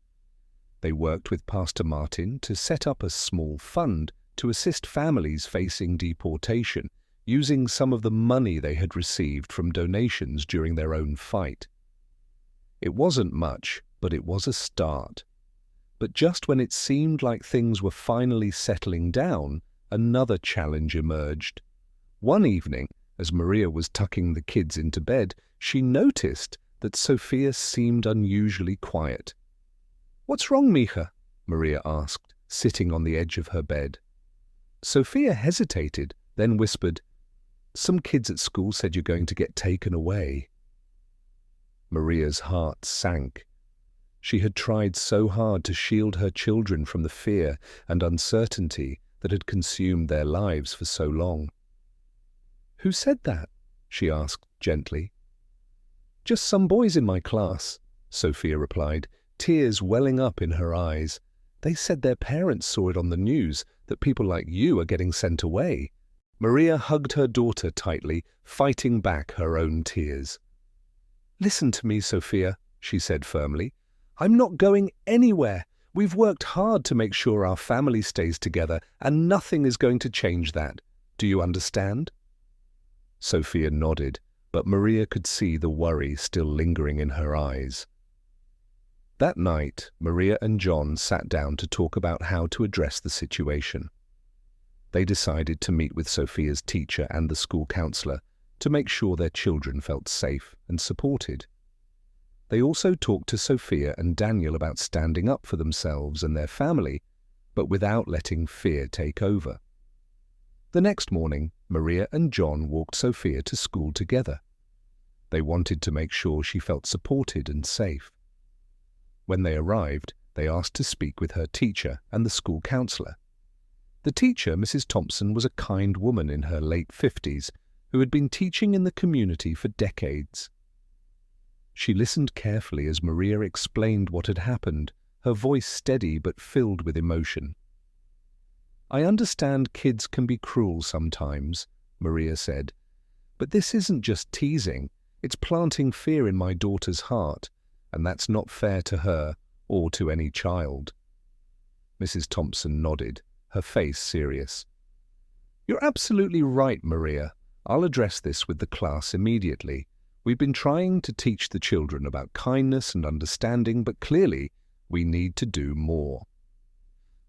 They worked with Pastor Martin to set up a small fund to assist families facing deportation, using some of the money they had received from donations during their own fight. It wasn't much, but it was a start. But just when it seemed like things were finally settling down, another challenge emerged. One evening, as Maria was tucking the kids into bed, she noticed that Sophia seemed unusually quiet. "What's wrong, Mija?" Maria asked, sitting on the edge of her bed. Sophia hesitated, then whispered, "Some kids at school said you're going to get taken away." Maria's heart sank. She had tried so hard to shield her children from the fear and uncertainty that had consumed their lives for so long. "Who said that?" she asked gently. "Just some boys in my class," Sophia replied, tears welling up in her eyes. "They said their parents saw it on the news, that people like you are getting sent away." Maria hugged her daughter tightly, fighting back her own tears. "Listen to me, Sophia," she said firmly. "I'm not going anywhere. We've worked hard to make sure our family stays together, and nothing is going to change that. Do you understand?" Sophia nodded, but Maria could see the worry still lingering in her eyes. That night, Maria and John sat down to talk about how to address the situation. They decided to meet with Sophia's teacher and the school counselor to make sure their children felt safe and supported. They also talked to Sophia and Daniel about standing up for themselves and their family, but without letting fear take over. The next morning, Maria and John walked Sophia to school together. They wanted to make sure she felt supported and safe. When they arrived, they asked to speak with her teacher and the school counselor. The teacher, Mrs. Thompson, was a kind woman in her late 50s who had been teaching in the community for decades. She listened carefully as Maria explained what had happened, her voice steady but filled with emotion. "I understand kids can be cruel sometimes," Maria said, "but this isn't just teasing, it's planting fear in my daughter's heart, and that's not fair to her or to any child." Mrs. Thompson nodded, her face serious. "You're absolutely right, Maria. I'll address this with the class immediately. We've been trying to teach the children about kindness and understanding, but clearly we need to do more."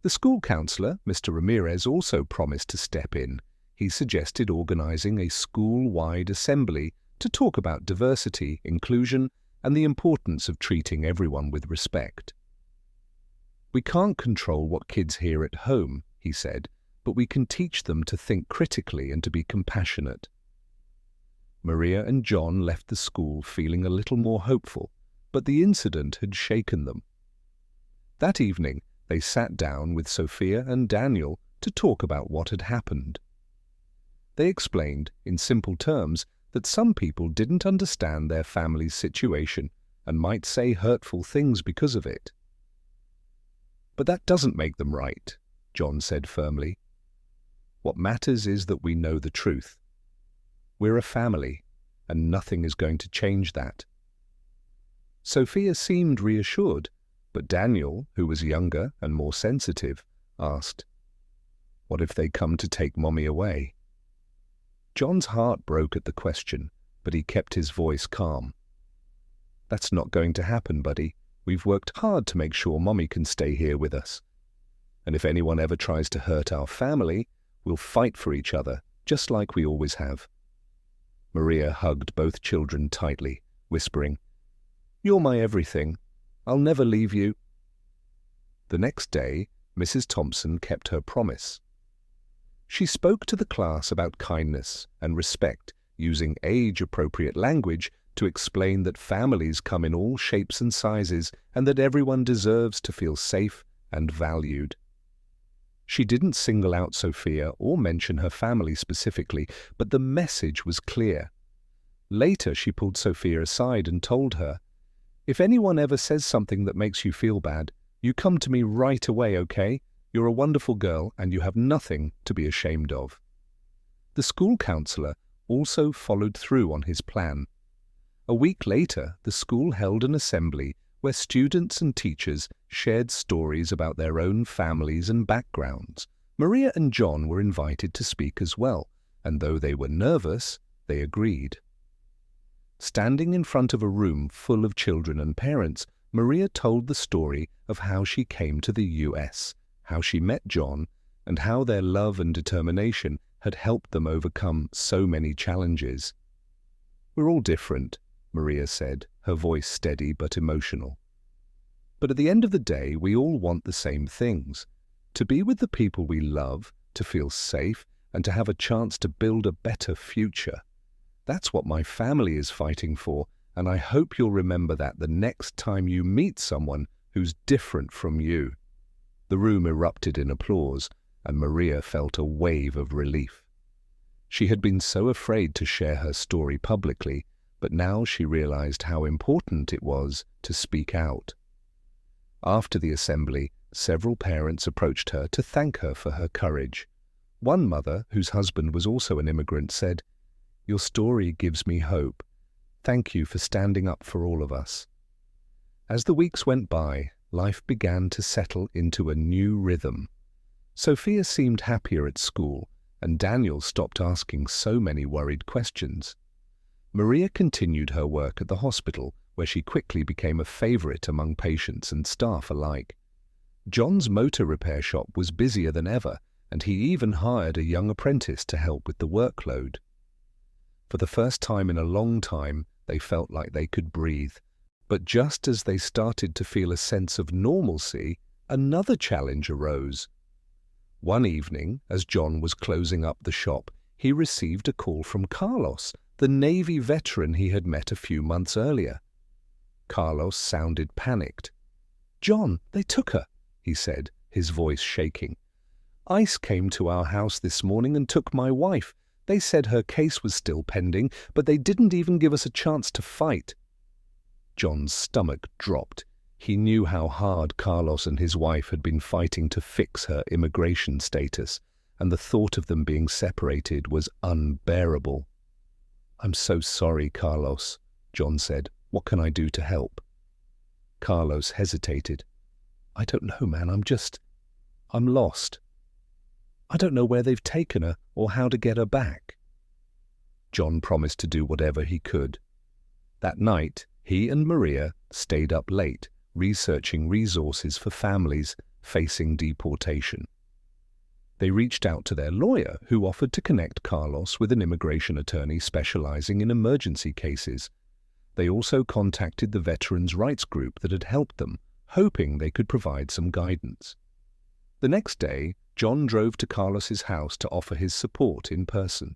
The school counselor, Mr. Ramirez, also promised to step in. He suggested organizing a school-wide assembly to talk about diversity, inclusion, and the importance of treating everyone with respect. "We can't control what kids hear at home," he said, "but we can teach them to think critically and to be compassionate." Maria and John left the school feeling a little more hopeful, but the incident had shaken them. That evening, they sat down with Sophia and Daniel to talk about what had happened. They explained, in simple terms, that some people didn't understand their family's situation and might say hurtful things because of it. "But that doesn't make them right," John said firmly. "What matters is that we know the truth. We're a family, and nothing is going to change that." Sophia seemed reassured, but Daniel, who was younger and more sensitive, asked, "What if they come to take Mommy away?" John's heart broke at the question, but he kept his voice calm. "That's not going to happen, buddy. We've worked hard to make sure Mommy can stay here with us. And if anyone ever tries to hurt our family, we'll fight for each other, just like we always have." Maria hugged both children tightly, whispering, "You're my everything. I'll never leave you." The next day, Mrs. Thompson kept her promise. She spoke to the class about kindness and respect, using age-appropriate language to explain that families come in all shapes and sizes and that everyone deserves to feel safe and valued. She didn't single out Sophia or mention her family specifically, but the message was clear. Later, she pulled Sophia aside and told her, "If anyone ever says something that makes you feel bad, you come to me right away, okay? You're a wonderful girl and you have nothing to be ashamed of." The school counselor also followed through on his plan. A week later, the school held an assembly where students and teachers shared stories about their own families and backgrounds. Maria and John were invited to speak as well, and though they were nervous, they agreed. Standing in front of a room full of children and parents, Maria told the story of how she came to the US, how she met John, and how their love and determination had helped them overcome so many challenges. "We're all different," Maria said, her voice steady but emotional. "But at the end of the day, we all want the same things: to be with the people we love, to feel safe, and to have a chance to build a better future. That's what my family is fighting for, and I hope you'll remember that the next time you meet someone who's different from you." The room erupted in applause, and Maria felt a wave of relief. She had been so afraid to share her story publicly, but now she realized how important it was to speak out. After the assembly, several parents approached her to thank her for her courage. One mother, whose husband was also an immigrant, said, "Your story gives me hope. Thank you for standing up for all of us." As the weeks went by, life began to settle into a new rhythm. Sophia seemed happier at school, and Daniel stopped asking so many worried questions. Maria continued her work at the hospital, where she quickly became a favorite among patients and staff alike. John's motor repair shop was busier than ever, and he even hired a young apprentice to help with the workload. For the first time in a long time, they felt like they could breathe. But just as they started to feel a sense of normalcy, another challenge arose. One evening, as John was closing up the shop, he received a call from Carlos, the Navy veteran he had met a few months earlier. Carlos sounded panicked. "John, they took her," he said, his voice shaking. "ICE came to our house this morning and took my wife. They said her case was still pending, but they didn't even give us a chance to fight." John's stomach dropped. He knew how hard Carlos and his wife had been fighting to fix her immigration status, and the thought of them being separated was unbearable. "I'm so sorry, Carlos," John said. "What can I do to help?" Carlos hesitated. "I don't know, man. I'm lost. I don't know where they've taken her or how to get her back." John promised to do whatever he could. That night, he and Maria stayed up late, researching resources for families facing deportation. They reached out to their lawyer, who offered to connect Carlos with an immigration attorney specializing in emergency cases. They also contacted the veterans' rights group that had helped them, hoping they could provide some guidance. The next day, John drove to Carlos's house to offer his support in person.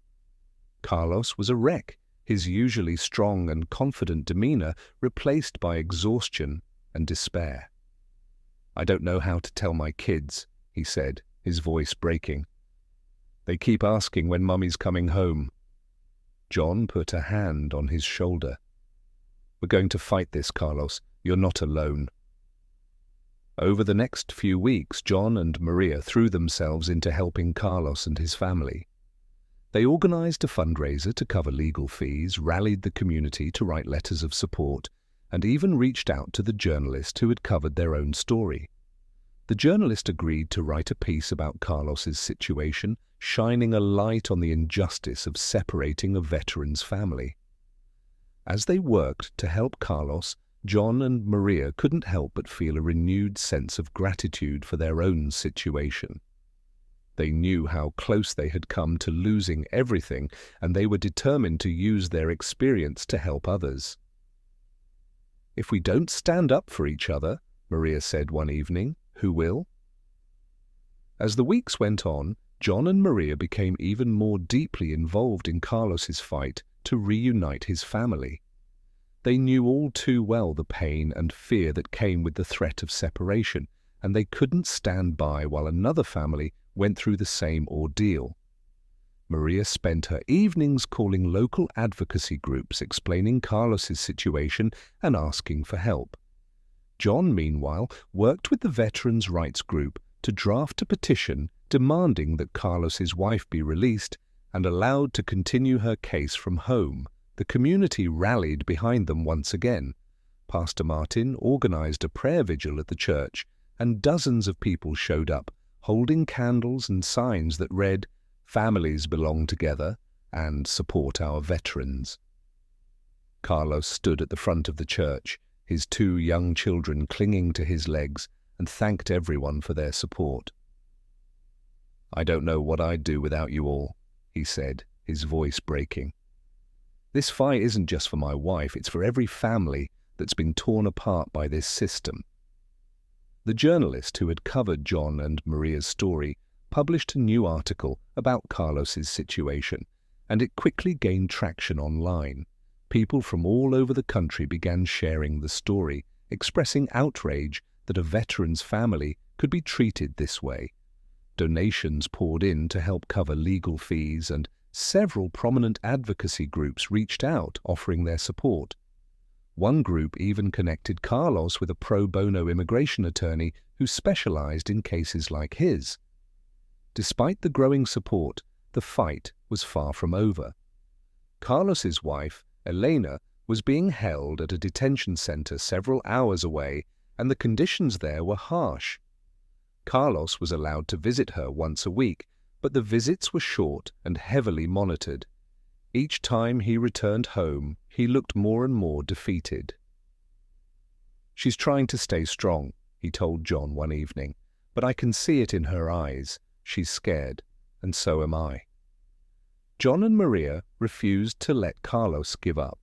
Carlos was a wreck, his usually strong and confident demeanor replaced by exhaustion and despair. "I don't know how to tell my kids," he said, his voice breaking. "They keep asking when Mummy's coming home." John put a hand on his shoulder. "We're going to fight this, Carlos. You're not alone." Over the next few weeks, John and Maria threw themselves into helping Carlos and his family. They organized a fundraiser to cover legal fees, rallied the community to write letters of support, and even reached out to the journalist who had covered their own story. The journalist agreed to write a piece about Carlos's situation, shining a light on the injustice of separating a veteran's family. As they worked to help Carlos, John and Maria couldn't help but feel a renewed sense of gratitude for their own situation. They knew how close they had come to losing everything, and they were determined to use their experience to help others. "If we don't stand up for each other," Maria said one evening, "who will?" As the weeks went on, John and Maria became even more deeply involved in Carlos's fight to reunite his family. They knew all too well the pain and fear that came with the threat of separation, and they couldn't stand by while another family went through the same ordeal. Maria spent her evenings calling local advocacy groups, explaining Carlos's situation and asking for help. John, meanwhile, worked with the Veterans' Rights Group to draft a petition demanding that Carlos's wife be released and allowed to continue her case from home. The community rallied behind them once again. Pastor Martin organized a prayer vigil at the church, and dozens of people showed up, holding candles and signs that read, "Families belong together," and "Support our veterans." Carlos stood at the front of the church, his two young children clinging to his legs, and thanked everyone for their support. "I don't know what I'd do without you all," he said, his voice breaking. "This fight isn't just for my wife, it's for every family that's been torn apart by this system." The journalist who had covered John and Maria's story published a new article about Carlos's situation, and it quickly gained traction online. People from all over the country began sharing the story, expressing outrage that a veteran's family could be treated this way. Donations poured in to help cover legal fees, and several prominent advocacy groups reached out, offering their support. One group even connected Carlos with a pro bono immigration attorney who specialized in cases like his. Despite the growing support, the fight was far from over. Carlos's wife, Elena, was being held at a detention center several hours away, and the conditions there were harsh. Carlos was allowed to visit her once a week, but the visits were short and heavily monitored. Each time he returned home, he looked more and more defeated. "She's trying to stay strong," he told John one evening, "but I can see it in her eyes. She's scared, and so am I." John and Maria refused to let Carlos give up.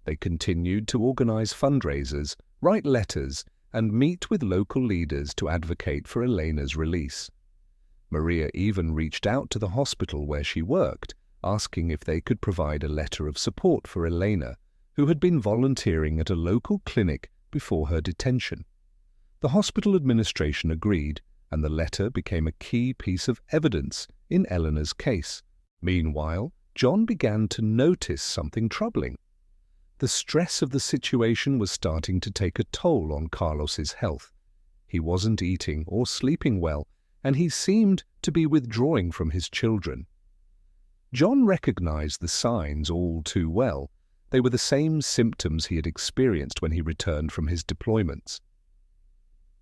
They continued to organize fundraisers, write letters, and meet with local leaders to advocate for Elena's release. Maria even reached out to the hospital where she worked, asking if they could provide a letter of support for Elena, who had been volunteering at a local clinic before her detention. The hospital administration agreed, and the letter became a key piece of evidence in Elena's case. Meanwhile, John began to notice something troubling. The stress of the situation was starting to take a toll on Carlos's health. He wasn't eating or sleeping well, and he seemed to be withdrawing from his children. John recognized the signs all too well. They were the same symptoms he had experienced when he returned from his deployments.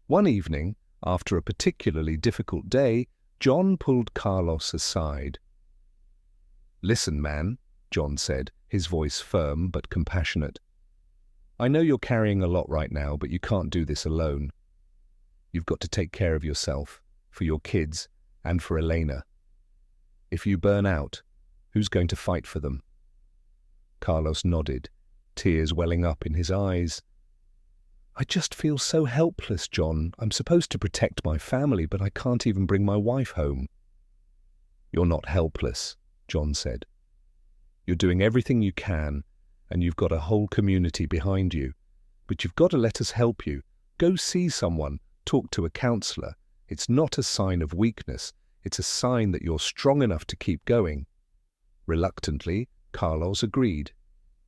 One evening, after a particularly difficult day, John pulled Carlos aside. "Listen, man," John said, his voice firm but compassionate. "I know you're carrying a lot right now, but you can't do this alone. You've got to take care of yourself, for your kids, and for Elena. If you burn out, who's going to fight for them?" Carlos nodded, tears welling up in his eyes. "I just feel so helpless, John. I'm supposed to protect my family, but I can't even bring my wife home." "You're not helpless," John said. "You're doing everything you can, and you've got a whole community behind you. But you've got to let us help you. Go see someone, talk to a counselor. It's not a sign of weakness. It's a sign that you're strong enough to keep going." Reluctantly, Carlos agreed.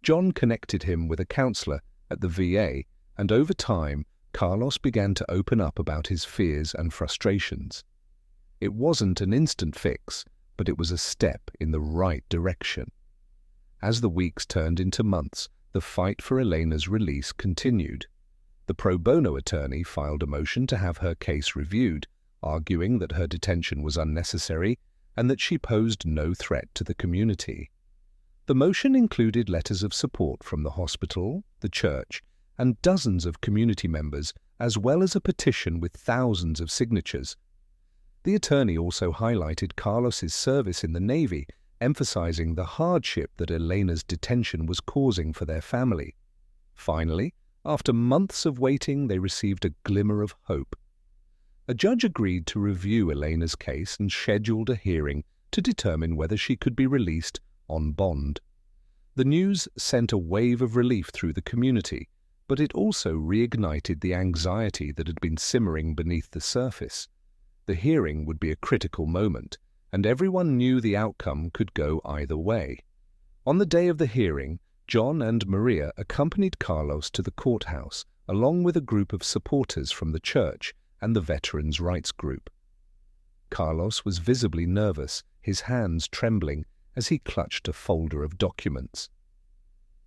John connected him with a counselor at the VA, and over time, Carlos began to open up about his fears and frustrations. It wasn't an instant fix, but it was a step in the right direction. As the weeks turned into months, the fight for Elena's release continued. The pro bono attorney filed a motion to have her case reviewed, arguing that her detention was unnecessary and that she posed no threat to the community. The motion included letters of support from the hospital, the church, and dozens of community members, as well as a petition with thousands of signatures. The attorney also highlighted Carlos's service in the Navy, emphasizing the hardship that Elena's detention was causing for their family. Finally, after months of waiting, they received a glimmer of hope. A judge agreed to review Elena's case and scheduled a hearing to determine whether she could be released on bond. The news sent a wave of relief through the community, but it also reignited the anxiety that had been simmering beneath the surface. The hearing would be a critical moment, and everyone knew the outcome could go either way. On the day of the hearing, John and Maria accompanied Carlos to the courthouse, along with a group of supporters from the church and the Veterans' Rights Group. Carlos was visibly nervous, his hands trembling as he clutched a folder of documents.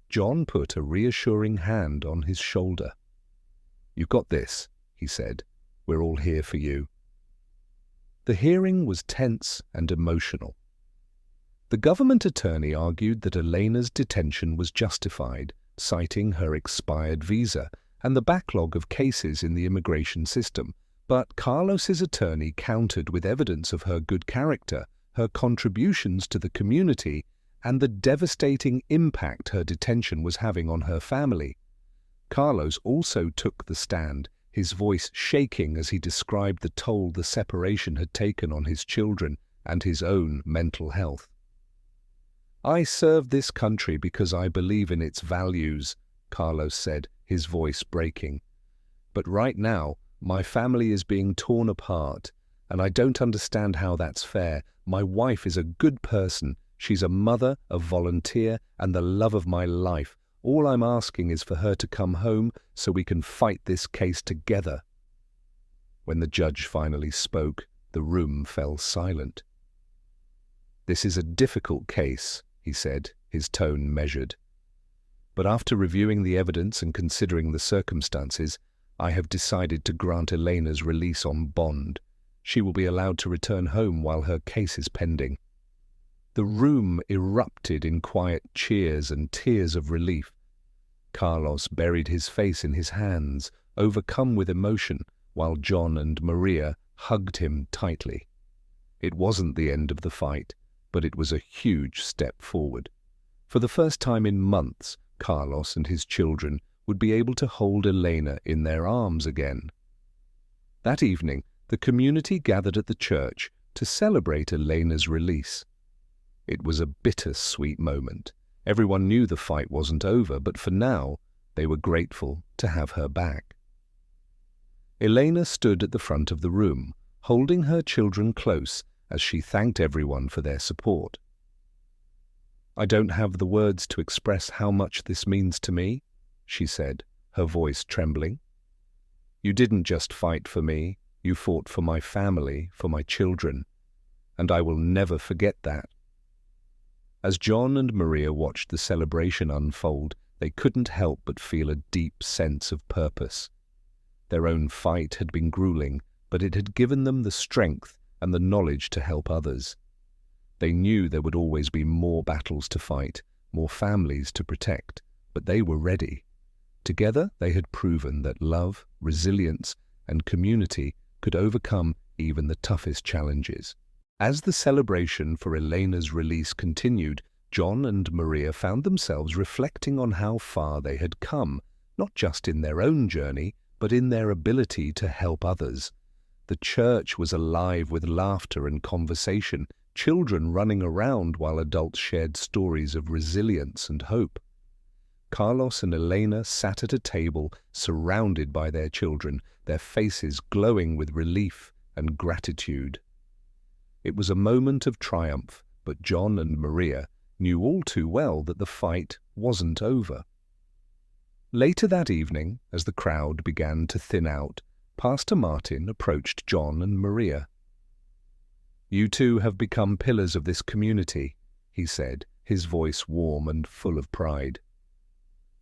John put a reassuring hand on his shoulder. "You've got this," he said. "We're all here for you." The hearing was tense and emotional. The government attorney argued that Elena's detention was justified, citing her expired visa and the backlog of cases in the immigration system, but Carlos's attorney countered with evidence of her good character, her contributions to the community, and the devastating impact her detention was having on her family. Carlos also took the stand, his voice shaking as he described the toll the separation had taken on his children and his own mental health. "I serve this country because I believe in its values," Carlos said, his voice breaking. "But right now, my family is being torn apart, and I don't understand how that's fair. My wife is a good person. She's a mother, a volunteer, and the love of my life. All I'm asking is for her to come home so we can fight this case together." When the judge finally spoke, the room fell silent. "This is a difficult case," he said, his tone measured. "But after reviewing the evidence and considering the circumstances, I have decided to grant Elena's release on bond. She will be allowed to return home while her case is pending." The room erupted in quiet cheers and tears of relief. Carlos buried his face in his hands, overcome with emotion, while John and Maria hugged him tightly. It wasn't the end of the fight, but it was a huge step forward. For the first time in months, Carlos and his children would be able to hold Elena in their arms again. That evening, the community gathered at the church to celebrate Elena's release. It was a bitter-sweet moment. Everyone knew the fight wasn't over, but for now, they were grateful to have her back. Elena stood at the front of the room, holding her children close as she thanked everyone for their support. "I don't have the words to express how much this means to me," she said, her voice trembling. "You didn't just fight for me, you fought for my family, for my children, and I will never forget that." As John and Maria watched the celebration unfold, they couldn't help but feel a deep sense of purpose. Their own fight had been grueling, but it had given them the strength and the knowledge to help others. They knew there would always be more battles to fight, more families to protect, but they were ready. Together, they had proven that love, resilience, and community could overcome even the toughest challenges. As the celebration for Elena's release continued, John and Maria found themselves reflecting on how far they had come, not just in their own journey, but in their ability to help others. The church was alive with laughter and conversation, children running around while adults shared stories of resilience and hope. Carlos and Elena sat at a table surrounded by their children, their faces glowing with relief and gratitude. It was a moment of triumph, but John and Maria knew all too well that the fight wasn't over. Later that evening, as the crowd began to thin out, Pastor Martin approached John and Maria. "You two have become pillars of this community," he said, his voice warm and full of pride.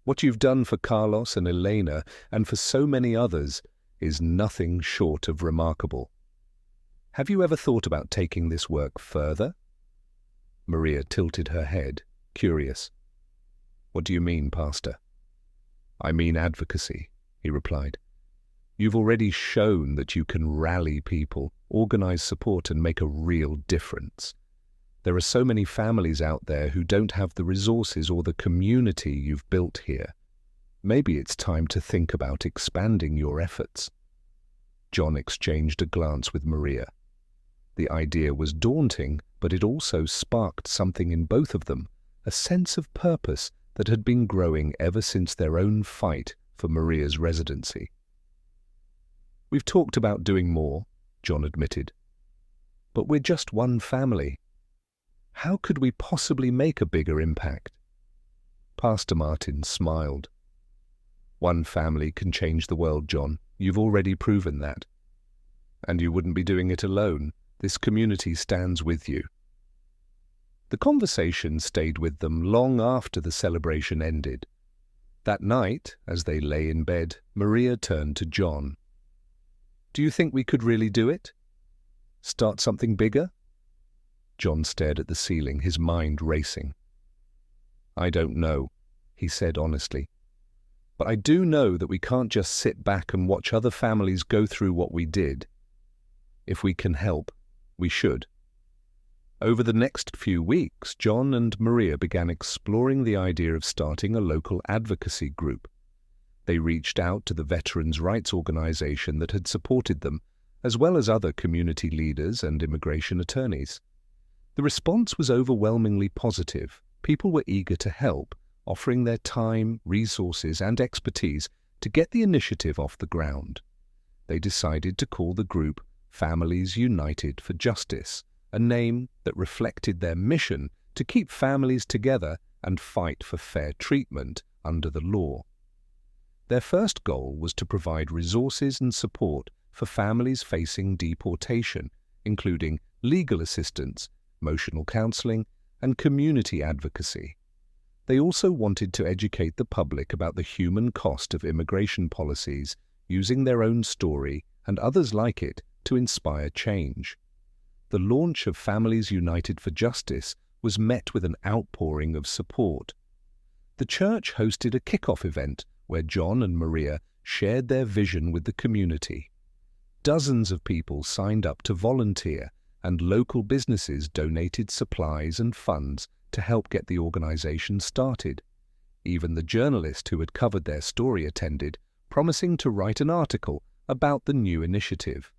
"What you've done for Carlos and Elena, and for so many others, is nothing short of remarkable. Have you ever thought about taking this work further?" Maria tilted her head, curious. "What do you mean, Pastor?" "I mean advocacy," he replied. "You've already shown that you can rally people, organize support, and make a real difference. There are so many families out there who don't have the resources or the community you've built here. Maybe it's time to think about expanding your efforts." John exchanged a glance with Maria. The idea was daunting, but it also sparked something in both of them, a sense of purpose that had been growing ever since their own fight for Maria's residency. "We've talked about doing more," John admitted. "But we're just one family. How could we possibly make a bigger impact?" Pastor Martin smiled. "One family can change the world, John. You've already proven that. And you wouldn't be doing it alone. This community stands with you." The conversation stayed with them long after the celebration ended. That night, as they lay in bed, Maria turned to John. "Do you think we could really do it? Start something bigger?" John stared at the ceiling, his mind racing. "I don't know," he said honestly. "But I do know that we can't just sit back and watch other families go through what we did. If we can help, we should." Over the next few weeks, John and Maria began exploring the idea of starting a local advocacy group. They reached out to the veterans' rights organization that had supported them, as well as other community leaders and immigration attorneys. The response was overwhelmingly positive. People were eager to help, offering their time, resources, and expertise to get the initiative off the ground. They decided to call the group Families United for Justice, a name that reflected their mission to keep families together and fight for fair treatment under the law. Their first goal was to provide resources and support for families facing deportation, including legal assistance, emotional counseling, and community advocacy. They also wanted to educate the public about the human cost of immigration policies, using their own story and others like it to inspire change. The launch of Families United for Justice was met with an outpouring of support. The church hosted a kick-off event where John and Maria shared their vision with the community. Dozens of people signed up to volunteer, and local businesses donated supplies and funds to help get the organization started. Even the journalist who had covered their story attended, promising to write an article about the new initiative.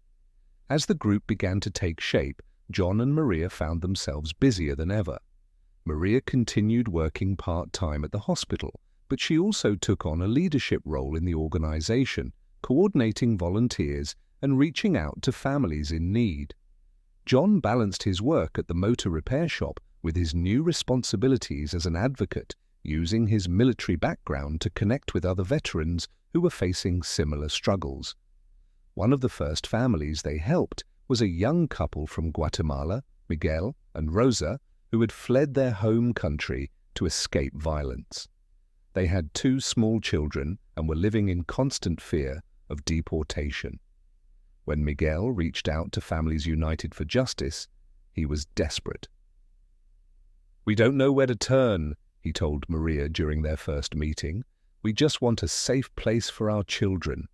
As the group began to take shape, John and Maria found themselves busier than ever. Maria continued working part-time at the hospital, but she also took on a leadership role in the organization, coordinating volunteers and reaching out to families in need. John balanced his work at the motor repair shop with his new responsibilities as an advocate, using his military background to connect with other veterans who were facing similar struggles. One of the first families they helped was a young couple from Guatemala, Miguel and Rosa, who had fled their home country to escape violence. They had 2 small children and were living in constant fear of deportation. When Miguel reached out to Families United for Justice, he was desperate. "We don't know where to turn," he told Maria during their first meeting. "We just want a safe place for our children."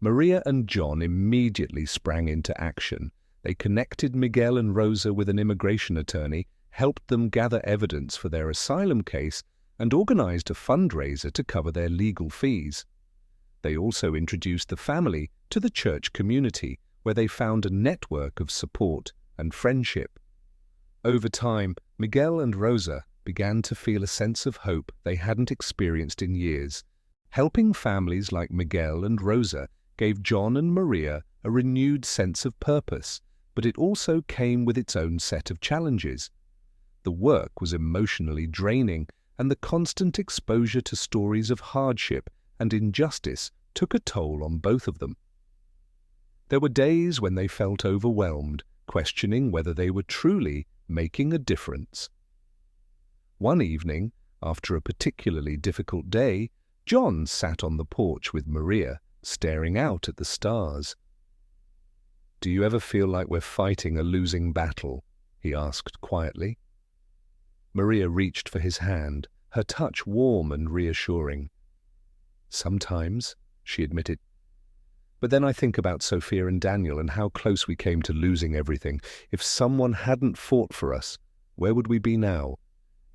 Maria and John immediately sprang into action. They connected Miguel and Rosa with an immigration attorney, helped them gather evidence for their asylum case, and organized a fundraiser to cover their legal fees. They also introduced the family to the church community, where they found a network of support and friendship. Over time, Miguel and Rosa began to feel a sense of hope they hadn't experienced in years. Helping families like Miguel and Rosa gave John and Maria a renewed sense of purpose, but it also came with its own set of challenges. The work was emotionally draining, and the constant exposure to stories of hardship and injustice took a toll on both of them. There were days when they felt overwhelmed, questioning whether they were truly making a difference. One evening, after a particularly difficult day, John sat on the porch with Maria, staring out at the stars. "Do you ever feel like we're fighting a losing battle?" he asked quietly. Maria reached for his hand, her touch warm and reassuring. "Sometimes," she admitted. "But then I think about Sophia and Daniel and how close we came to losing everything. If someone hadn't fought for us, where would we be now?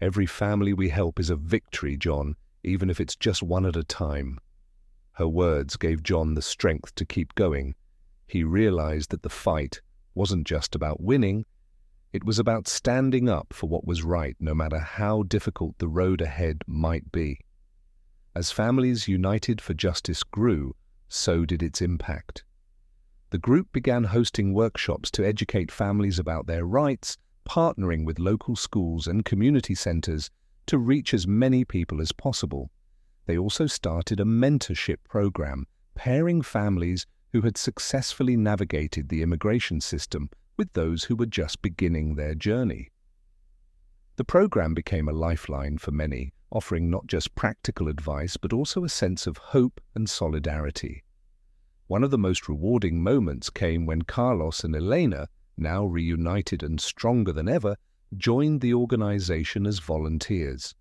Every family we help is a victory, John, even if it's just one at a time." Her words gave John the strength to keep going. He realized that the fight wasn't just about winning. It was about standing up for what was right, no matter how difficult the road ahead might be. As Families United for Justice grew, so did its impact. The group began hosting workshops to educate families about their rights, partnering with local schools and community centers to reach as many people as possible. They also started a mentorship program, pairing families who had successfully navigated the immigration system with those who were just beginning their journey. The program became a lifeline for many, offering not just practical advice but also a sense of hope and solidarity. One of the most rewarding moments came when Carlos and Elena, now reunited and stronger than ever, joined the organization as volunteers.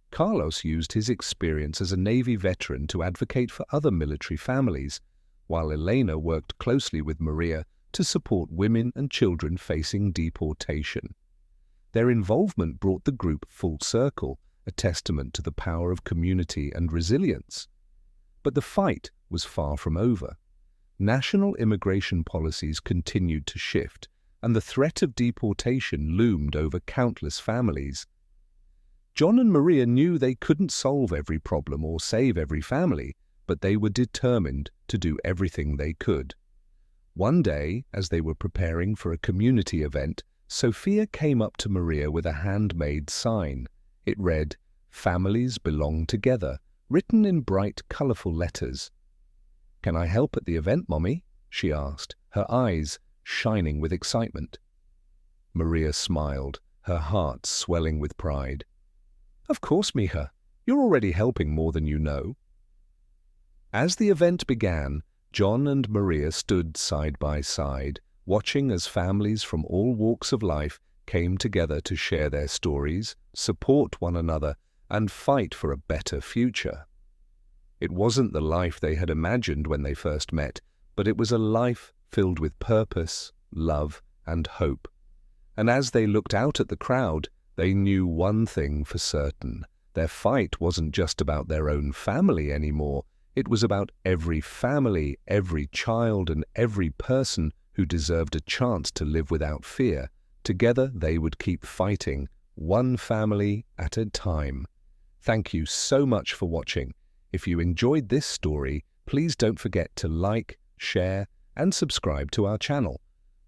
Carlos used his experience as a Navy veteran to advocate for other military families, while Elena worked closely with Maria to support women and children facing deportation. Their involvement brought the group full circle, a testament to the power of community and resilience. But the fight was far from over. National immigration policies continued to shift, and the threat of deportation loomed over countless families. John and Maria knew they couldn't solve every problem or save every family, but they were determined to do everything they could. One day, as they were preparing for a community event, Sophia came up to Maria with a handmade sign. It read, "Families belong together," written in bright, colorful letters. "Can I help at the event, Mommy?" she asked, her eyes shining with excitement. Maria smiled, her heart swelling with pride. "Of course, mija. You're already helping more than you know." As the event began, John and Maria stood side by side, watching as families from all walks of life came together to share their stories, support one another, and fight for a better future. It wasn't the life they had imagined when they first met, but it was a life filled with purpose, love, and hope. And as they looked out at the crowd, they knew one thing for certain. Their fight wasn't just about their own family anymore. It was about every family, every child, and every person who deserved a chance to live without fear. Together they would keep fighting, one family at a time. Thank you so much for watching. If you enjoyed this story, please don't forget to like, share, and subscribe to our channel.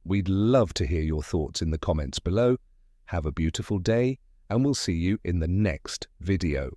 We'd love to hear your thoughts in the comments below. Have a beautiful day, and we'll see you in the next video.